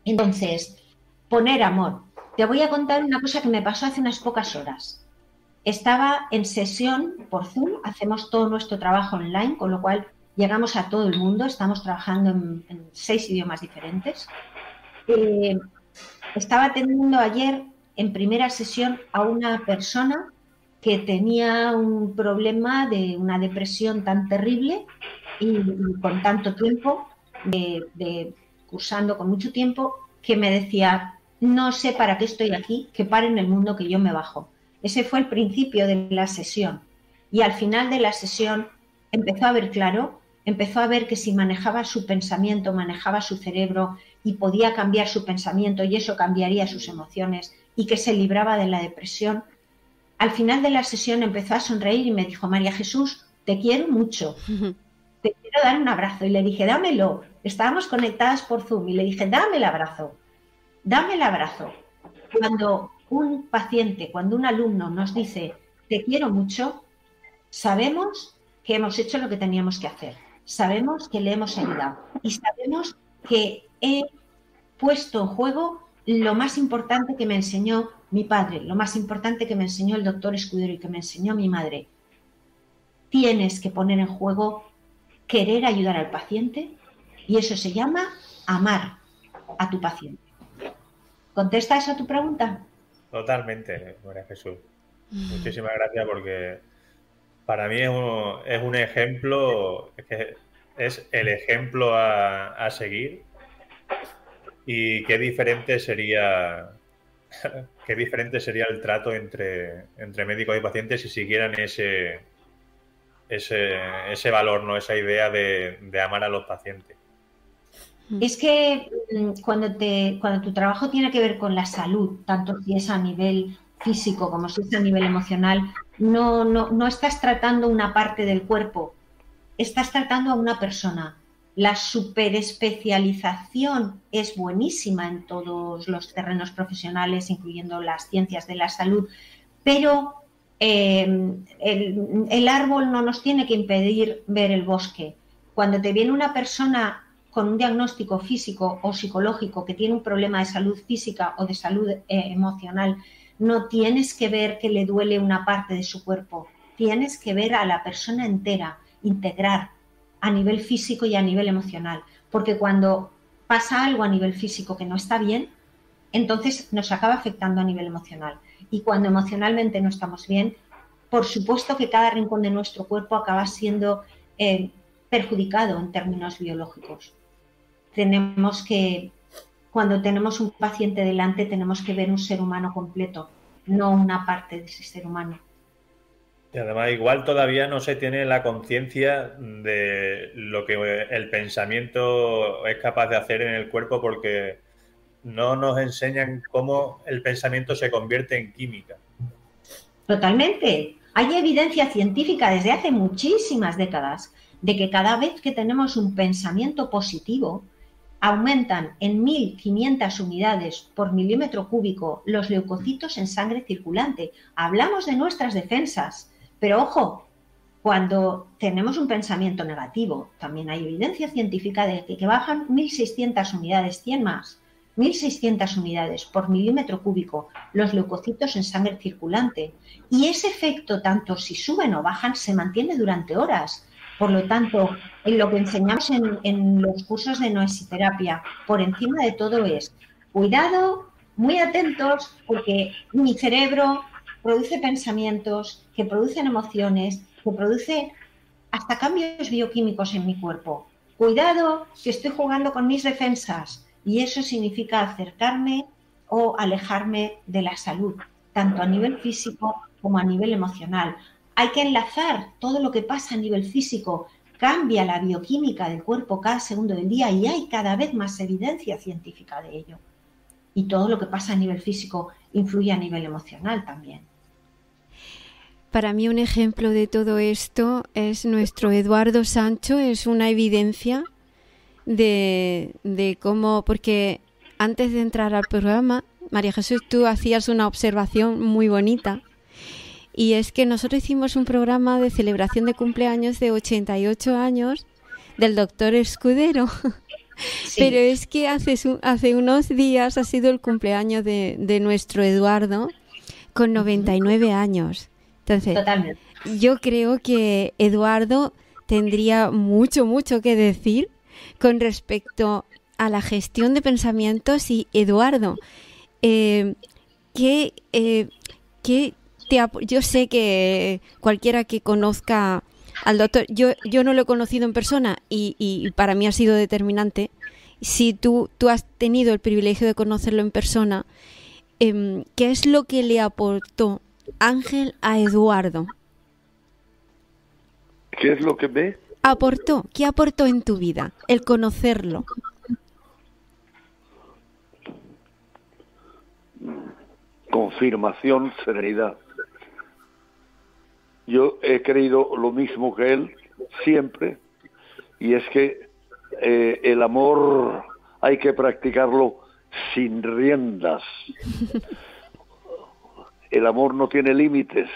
Entonces, poner amor. Te voy a contar una cosa que me pasó hace unas pocas horas. Estaba en sesión por Zoom, hacemos todo nuestro trabajo online, con lo cual llegamos a todo el mundo, estamos trabajando en 6 idiomas diferentes. Estaba atendiendo ayer en primera sesión a una persona que tenía un problema de una depresión tan terrible y con tanto tiempo, cursando con mucho tiempo, que me decía, no sé para qué estoy aquí, que pare en el mundo que yo me bajo. Ese fue el principio de la sesión. Y al final de la sesión empezó a ver claro, empezó a ver que si manejaba su pensamiento, manejaba su cerebro y podía cambiar su pensamiento y eso cambiaría sus emociones y que se libraba de la depresión. Al final de la sesión empezó a sonreír y me dijo, María Jesús, te quiero mucho, te quiero dar un abrazo. Y le dije, dámelo. Estábamos conectadas por Zoom y le dije, dame el abrazo. Dame el abrazo. Cuando un paciente, cuando un alumno nos dice, te quiero mucho, sabemos que hemos hecho lo que teníamos que hacer. Sabemos que le hemos ayudado y sabemos que he puesto en juego lo más importante que me enseñó mi padre, lo más importante que me enseñó el doctor Escudero y que me enseñó mi madre. Tienes que poner en juego querer ayudar al paciente y eso se llama amar a tu paciente. ¿Contesta eso a tu pregunta? Totalmente, María Jesús. Muchísimas gracias porque para mí es un ejemplo, es el ejemplo a seguir y qué diferente sería qué diferente sería el trato entre médicos y pacientes si siguieran ese valor, ¿no? Esa idea de amar a los pacientes. Es que cuando tu trabajo tiene que ver con la salud, tanto si es a nivel físico como si es a nivel emocional, no estás tratando una parte del cuerpo, estás tratando a una persona. La superespecialización es buenísima en todos los terrenos profesionales, incluyendo las ciencias de la salud, pero el árbol no nos tiene que impedir ver el bosque. Cuando te viene una persona con un diagnóstico físico o psicológico que tiene un problema de salud física o de salud emocional, no tienes que ver que le duele una parte de su cuerpo, tienes que ver a la persona entera, integrar a nivel físico y a nivel emocional, porque cuando pasa algo a nivel físico que no está bien, entonces nos acaba afectando a nivel emocional. Y cuando emocionalmente no estamos bien, por supuesto que cada rincón de nuestro cuerpo acaba siendo perjudicado en términos biológicos. Cuando tenemos un paciente delante, tenemos que ver un ser humano completo, no una parte de ese ser humano. Y además igual todavía no se tiene la conciencia de lo que el pensamiento es capaz de hacer en el cuerpo, porque no nos enseñan cómo el pensamiento se convierte en química. Totalmente. Hay evidencia científica desde hace muchísimas décadas de que cada vez que tenemos un pensamiento positivo, aumentan en 1.500 unidades por milímetro cúbico los leucocitos en sangre circulante. Hablamos de nuestras defensas, pero ojo, cuando tenemos un pensamiento negativo, también hay evidencia científica de que bajan 1.600 unidades, 100 más, 1.600 unidades por milímetro cúbico los leucocitos en sangre circulante. Y ese efecto, tanto si suben o bajan, se mantiene durante horas. Por lo tanto, en lo que enseñamos en los cursos de noesiterapia, por encima de todo es cuidado, muy atentos, porque mi cerebro produce pensamientos, que producen emociones, que produce hasta cambios bioquímicos en mi cuerpo. Cuidado, que estoy jugando con mis defensas, y eso significa acercarme o alejarme de la salud, tanto a nivel físico como a nivel emocional. Hay que enlazar todo lo que pasa a nivel físico, cambia la bioquímica del cuerpo cada segundo del día y hay cada vez más evidencia científica de ello. Y todo lo que pasa a nivel físico influye a nivel emocional también. Para mí un ejemplo de todo esto es nuestro Eduardo Sancho, es una evidencia de cómo, porque antes de entrar al programa, María Jesús, tú hacías una observación muy bonita. Y es que nosotros hicimos un programa de celebración de cumpleaños de 88 años del doctor Escudero. Sí. Pero es que hace unos días ha sido el cumpleaños de nuestro Eduardo con 99 años. Entonces, totalmente. Yo creo que Eduardo tendría mucho que decir con respecto a la gestión de pensamientos. Y Eduardo, yo sé que cualquiera que conozca al doctor, yo no lo he conocido en persona y para mí ha sido determinante. Si tú has tenido el privilegio de conocerlo en persona, ¿qué es lo que le aportó Ángel a Eduardo? ¿Qué es lo que me aportó? ¿Qué aportó en tu vida el conocerlo? Confirmación, serenidad. Yo he creído lo mismo que él siempre, y es que el amor hay que practicarlo sin riendas. El amor no tiene límites,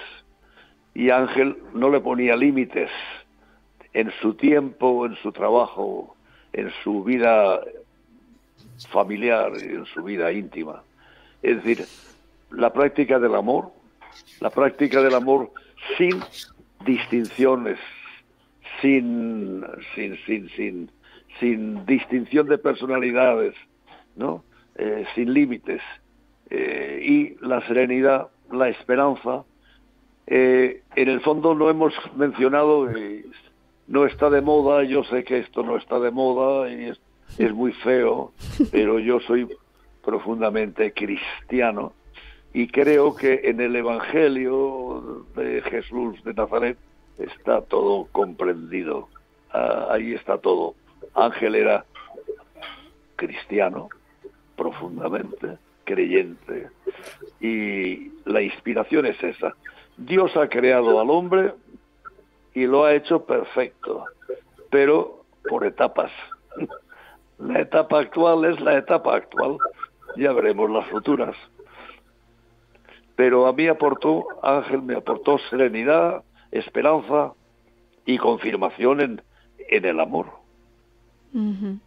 y Ángel no le ponía límites en su tiempo, en su trabajo, en su vida familiar, en su vida íntima. Es decir, la práctica del amor sin distinciones, sin distinción de personalidades, ¿no? Sin límites, y la serenidad, la esperanza. En el fondo no hemos mencionado, no está de moda, yo sé que esto no está de moda y es muy feo, pero yo soy profundamente cristiano, Y creo que en el Evangelio de Jesús de Nazaret está todo comprendido. Ahí está todo. Ángel era cristiano, profundamente creyente. Y la inspiración es esa. Dios ha creado al hombre y lo ha hecho perfecto, pero por etapas. La etapa actual es la etapa actual. Ya veremos las futuras. Pero a mí Ángel me aportó serenidad, esperanza y confirmación en el amor. Uh-huh.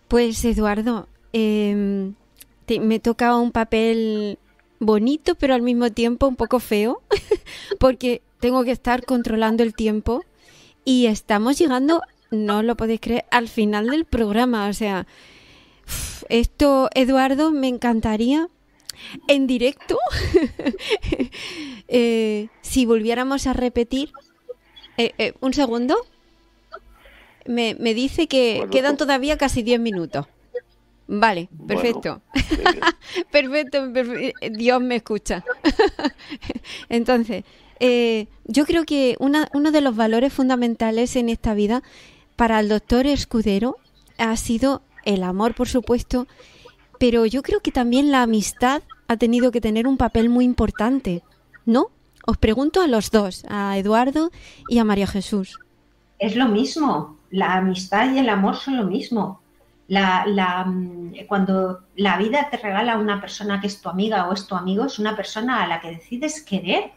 Pues Eduardo, me toca un papel bonito, pero al mismo tiempo un poco feo, porque tengo que estar controlando el tiempo y estamos llegando, no lo podéis creer, al final del programa. O sea, esto, Eduardo, me encantaría en directo si volviéramos a repetir. Un segundo. Me dice que quedan todavía casi 10 minutos. Vale, perfecto. Perfecto. Dios me escucha. Entonces, yo creo que uno de los valores fundamentales en esta vida para el doctor Escudero ha sido el amor, por supuesto, pero yo creo que también la amistad ha tenido que tener un papel muy importante, ¿no? Os pregunto a los dos, a Eduardo y a María Jesús. Es lo mismo. La amistad y el amor son lo mismo. Cuando la vida te regala a una persona que es tu amiga o es tu amigo, es una persona a la que decides querer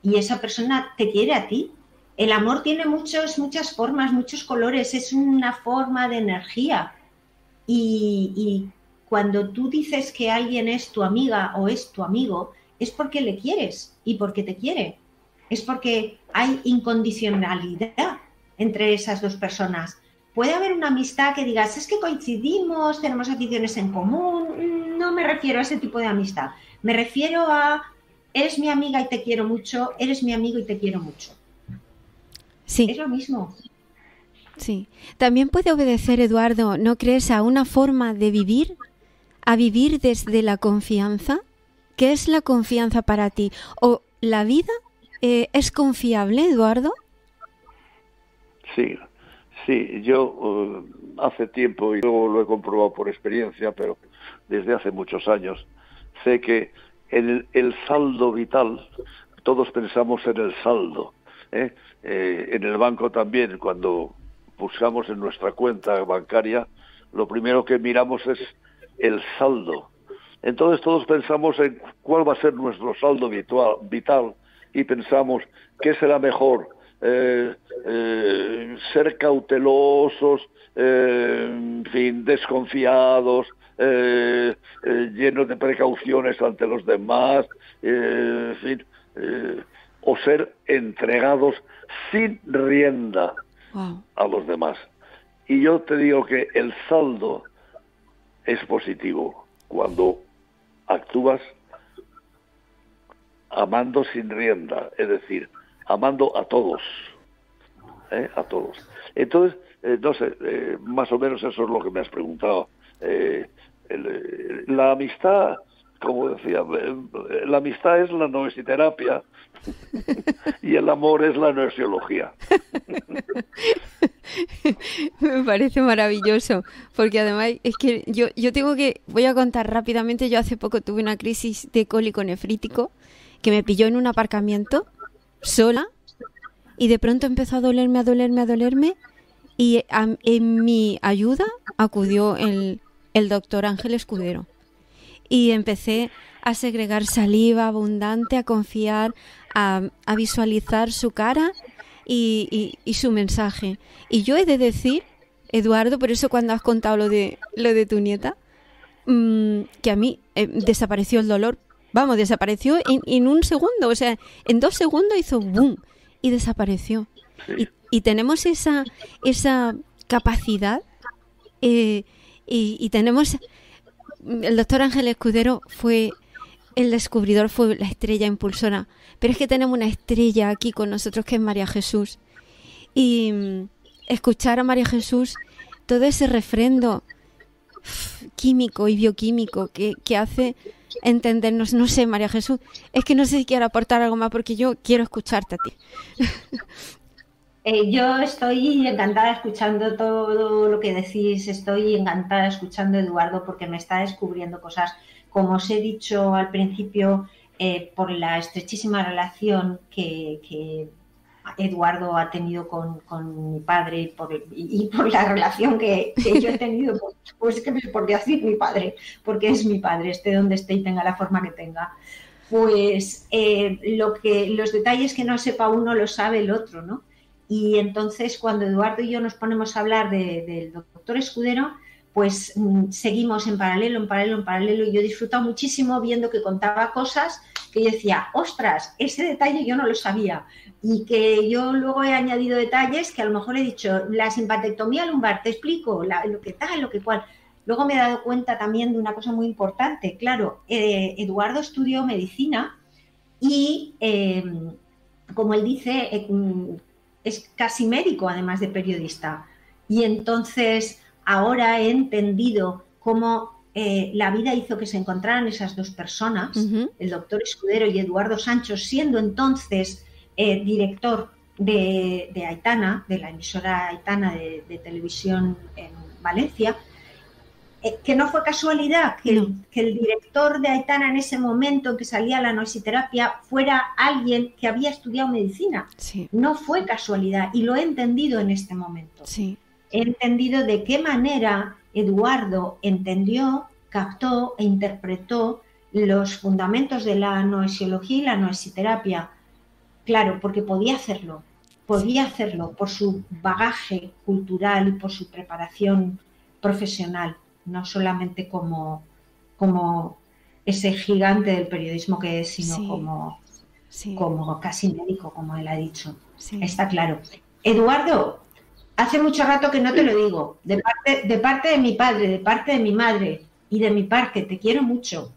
y esa persona te quiere a ti. El amor tiene muchas formas, muchos colores, es una forma de energía y cuando tú dices que alguien es tu amiga o es tu amigo, es porque le quieres y porque te quiere. Es porque hay incondicionalidad entre esas dos personas. Puede haber una amistad que digas, es que coincidimos, tenemos aficiones en común. No me refiero a ese tipo de amistad. Me refiero a, eres mi amiga y te quiero mucho, eres mi amigo y te quiero mucho. Sí. Es lo mismo. Sí. También puede obedecer, Eduardo, ¿no crees, a una forma de vivir? A vivir desde la confianza. ¿Qué es la confianza para ti? ¿O la vida es confiable, Eduardo? Sí, yo hace tiempo, y luego lo he comprobado por experiencia, pero desde hace muchos años, sé que en el saldo vital, todos pensamos en el saldo. En el banco también, cuando buscamos en nuestra cuenta bancaria, lo primero que miramos es el saldo. Entonces todos pensamos en cuál va a ser nuestro saldo vital y pensamos qué será mejor. Ser cautelosos, en fin, desconfiados, llenos de precauciones ante los demás, en fin, o ser entregados sin rienda a los demás. Y yo te digo que el saldo es positivo cuando actúas amando sin rienda, es decir, amando a todos, a todos. Entonces, no sé, más o menos eso es lo que me has preguntado. La amistad, como decía, la amistad es la noesiterapia y el amor es la noesiología. Me parece maravilloso, porque además es que voy a contar rápidamente. Yo hace poco tuve una crisis de cólico nefrítico que me pilló en un aparcamiento sola y de pronto empezó a dolerme y en mi ayuda acudió el doctor Ángel Escudero y empecé a segregar saliva abundante, a confiar, a visualizar su cara y su mensaje. Y yo he de decir, Eduardo, por eso cuando has contado lo de tu nieta, que a mí desapareció el dolor. Vamos, desapareció en un segundo, o sea, en 2 segundos hizo boom y desapareció. Sí. Y tenemos esa capacidad y tenemos... El doctor Ángel Escudero fue el descubridor, fue la estrella impulsora, pero es que tenemos una estrella aquí con nosotros que es María Jesús. Y escuchar a María Jesús, todo ese refrendo químico y bioquímico que hace entendernos. No sé, María Jesús, es que no sé si quiero aportar algo más porque yo quiero escucharte a ti. Yo estoy encantada escuchando todo lo que decís, estoy encantada escuchando a Eduardo porque me está descubriendo cosas. Como os he dicho al principio, por la estrechísima relación que Eduardo ha tenido con mi padre y por la relación que yo he tenido, pues porque así es mi padre, porque es mi padre, esté donde esté y tenga la forma que tenga. Pues los detalles que no sepa uno los sabe el otro, ¿no? Y entonces cuando Eduardo y yo nos ponemos a hablar del doctor Escudero, pues seguimos en paralelo, y yo he disfrutado muchísimo viendo que contaba cosas que yo decía, ostras, ese detalle yo no lo sabía, y que yo luego he añadido detalles que a lo mejor he dicho, la simpatectomía lumbar, te explico, lo que tal, lo que cual. Luego me he dado cuenta también de una cosa muy importante, claro, Eduardo estudió medicina y, como él dice, es casi médico además de periodista, y entonces ahora he entendido cómo la vida hizo que se encontraran esas dos personas, el doctor Escudero y Eduardo Sancho, siendo entonces director de Aitana, de la emisora Aitana de televisión en Valencia, que no fue casualidad que el director de Aitana en ese momento en que salía la noesiterapia fuera alguien que había estudiado medicina. Sí. No fue casualidad y lo he entendido en este momento. Sí. He entendido de qué manera Eduardo entendió, captó e interpretó los fundamentos de la noesiología y la noesiterapia. Claro, porque podía hacerlo por su bagaje cultural y por su preparación profesional, no solamente como ese gigante del periodismo que es, sino como casi médico, como él ha dicho. Sí. Está claro. Eduardo, hace mucho rato que no te lo digo, de parte de mi padre, de parte de mi madre y de mi parte, te quiero mucho.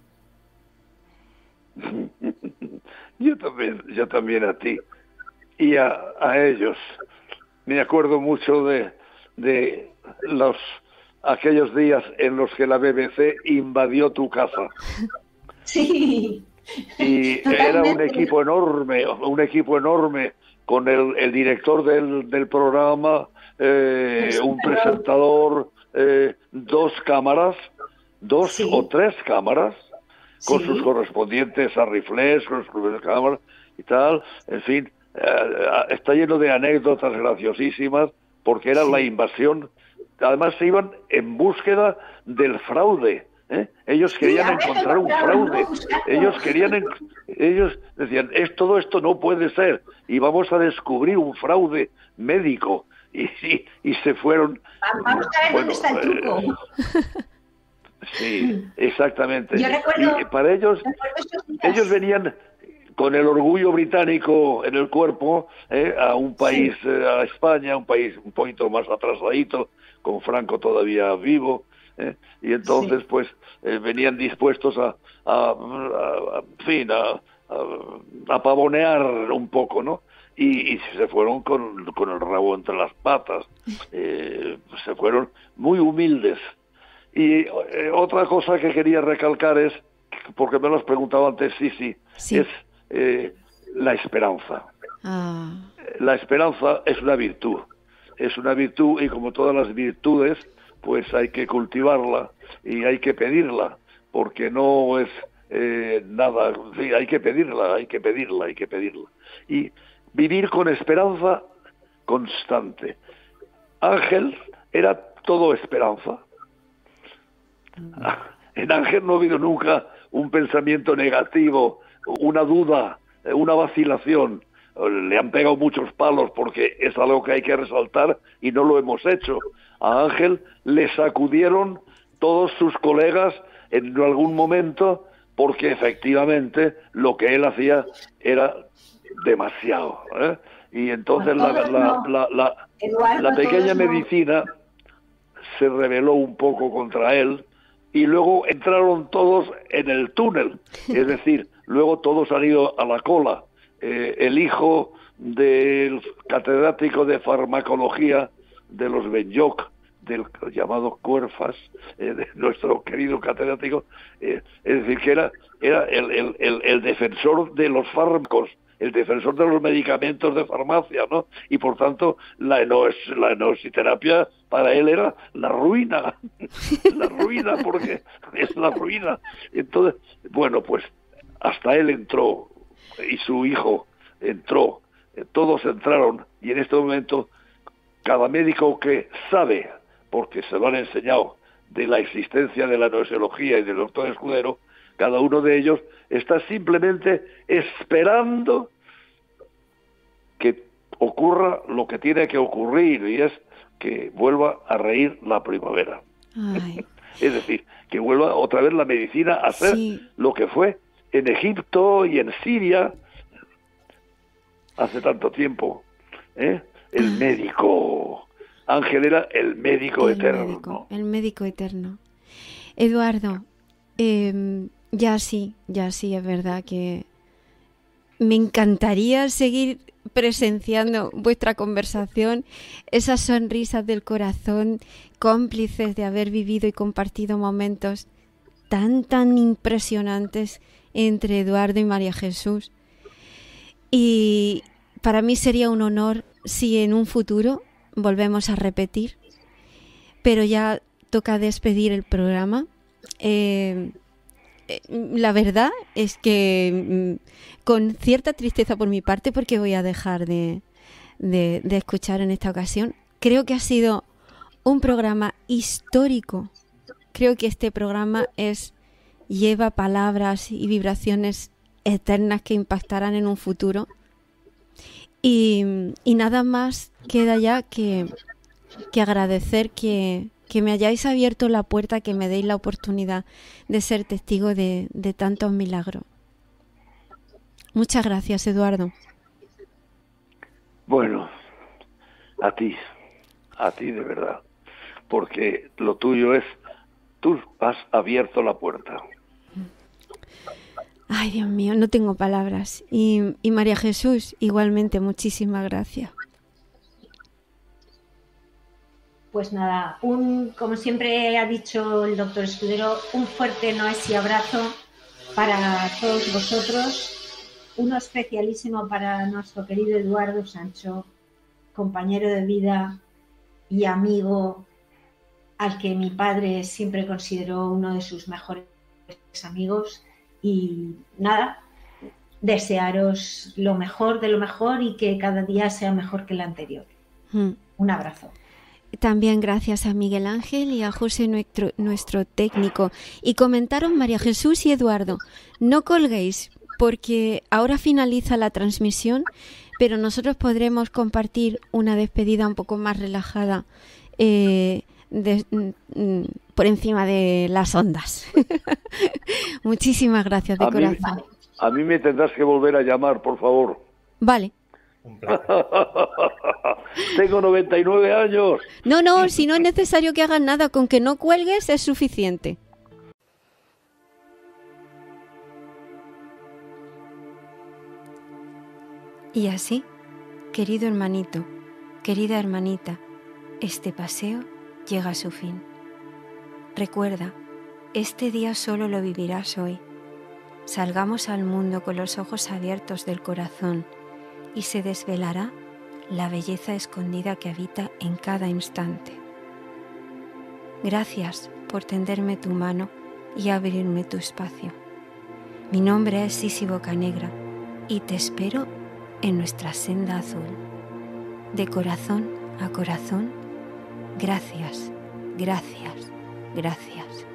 Yo también a ti y a ellos. Me acuerdo mucho de aquellos días en los que la BBC invadió tu casa. Sí. Y totalmente. Era un equipo enorme con el director del programa, un presentador, dos o tres cámaras, con sus correspondientes arriflés, con sus cámaras y tal, en fin, está lleno de anécdotas graciosísimas, porque era la invasión. Además se iban en búsqueda del fraude, ¿eh? Ellos querían encontrar un fraude, ellos decían, todo esto no puede ser, y vamos a descubrir un fraude médico, y se fueron. Vamos a ver dónde está el truco. Sí, exactamente. Yo recuerdo, y para ellos venían con el orgullo británico en el cuerpo, a un país, a España, un país un poquito más atrasadito, con Franco todavía vivo, y entonces pues venían dispuestos a pavonear un poco, ¿no? Y se fueron con el rabo entre las patas, se fueron muy humildes. Y otra cosa que quería recalcar es, porque me lo has preguntado antes, sí. Es la esperanza. La esperanza es una virtud, y como todas las virtudes, pues hay que cultivarla y hay que pedirla, porque no es nada, sí, hay que pedirla. Y vivir con esperanza constante. Ángel era todo esperanza. En Ángel no ha habido nunca un pensamiento negativo, una duda, una vacilación. Le han pegado muchos palos porque es algo que hay que resaltar y no lo hemos hecho. A Ángel le sacudieron todos sus colegas en algún momento porque efectivamente lo que él hacía era demasiado, ¿eh? Y entonces la pequeña medicina se rebeló un poco contra él y luego entraron todos en el túnel, es decir, luego todos han ido a la cola. El hijo del catedrático de farmacología de los Benlloch, del llamado Cuerfas, de nuestro querido catedrático, es decir, que era el defensor de los fármacos, el defensor de los medicamentos de farmacia, ¿no? Y por tanto la enositerapia para él era la ruina, porque es la ruina. Entonces, bueno, pues hasta él entró y su hijo entró, todos entraron, y en este momento cada médico que sabe, porque se lo han enseñado, de la existencia de la noesiología y del doctor Escudero, cada uno de ellos está simplemente esperando que ocurra lo que tiene que ocurrir, y es que vuelva a reír la primavera. Es decir, que vuelva otra vez la medicina a ser lo que fue en Egipto y en Siria hace tanto tiempo. El médico. Ángel era el médico eterno. El médico eterno. Eduardo, ya sí, es verdad que me encantaría seguir presenciando vuestra conversación, esas sonrisas del corazón, cómplices de haber vivido y compartido momentos tan impresionantes entre Eduardo y María Jesús. Y para mí sería un honor si en un futuro volvemos a repetir, pero ya toca despedir el programa. La verdad es que con cierta tristeza por mi parte, porque voy a dejar de escuchar en esta ocasión. Creo que ha sido un programa histórico. Creo que este programa lleva palabras y vibraciones eternas que impactarán en un futuro. Y nada más queda ya que agradecer que me hayáis abierto la puerta, que me deis la oportunidad de ser testigo de tantos milagros. Muchas gracias, Eduardo. Bueno, a ti de verdad, porque lo tuyo es, tú has abierto la puerta. Ay, Dios mío, no tengo palabras. Y María Jesús, igualmente, muchísimas gracias. Pues nada, como siempre ha dicho el doctor Escudero, un fuerte noes y abrazo para todos vosotros, uno especialísimo para nuestro querido Eduardo Sancho, compañero de vida y amigo al que mi padre siempre consideró uno de sus mejores amigos. Y nada, desearos lo mejor de lo mejor y que cada día sea mejor que el anterior. Un abrazo. También gracias a Miguel Ángel y a José, nuestro técnico. Y comentaros, María Jesús y Eduardo, no colguéis, porque ahora finaliza la transmisión, pero nosotros podremos compartir una despedida un poco más relajada por encima de las ondas. Muchísimas gracias de corazón. A mí me tendrás que volver a llamar, por favor. Vale. Tengo 99 años. No, si no es necesario que hagas nada, con que no cuelgues es suficiente. Y así, querido hermanito, querida hermanita, este paseo llega a su fin. Recuerda, este día solo lo vivirás hoy. Salgamos al mundo con los ojos abiertos del corazón y se desvelará la belleza escondida que habita en cada instante. Gracias por tenderme tu mano y abrirme tu espacio. Mi nombre es Sisi Bocanegra y te espero en nuestra senda azul. De corazón a corazón, gracias, gracias, gracias.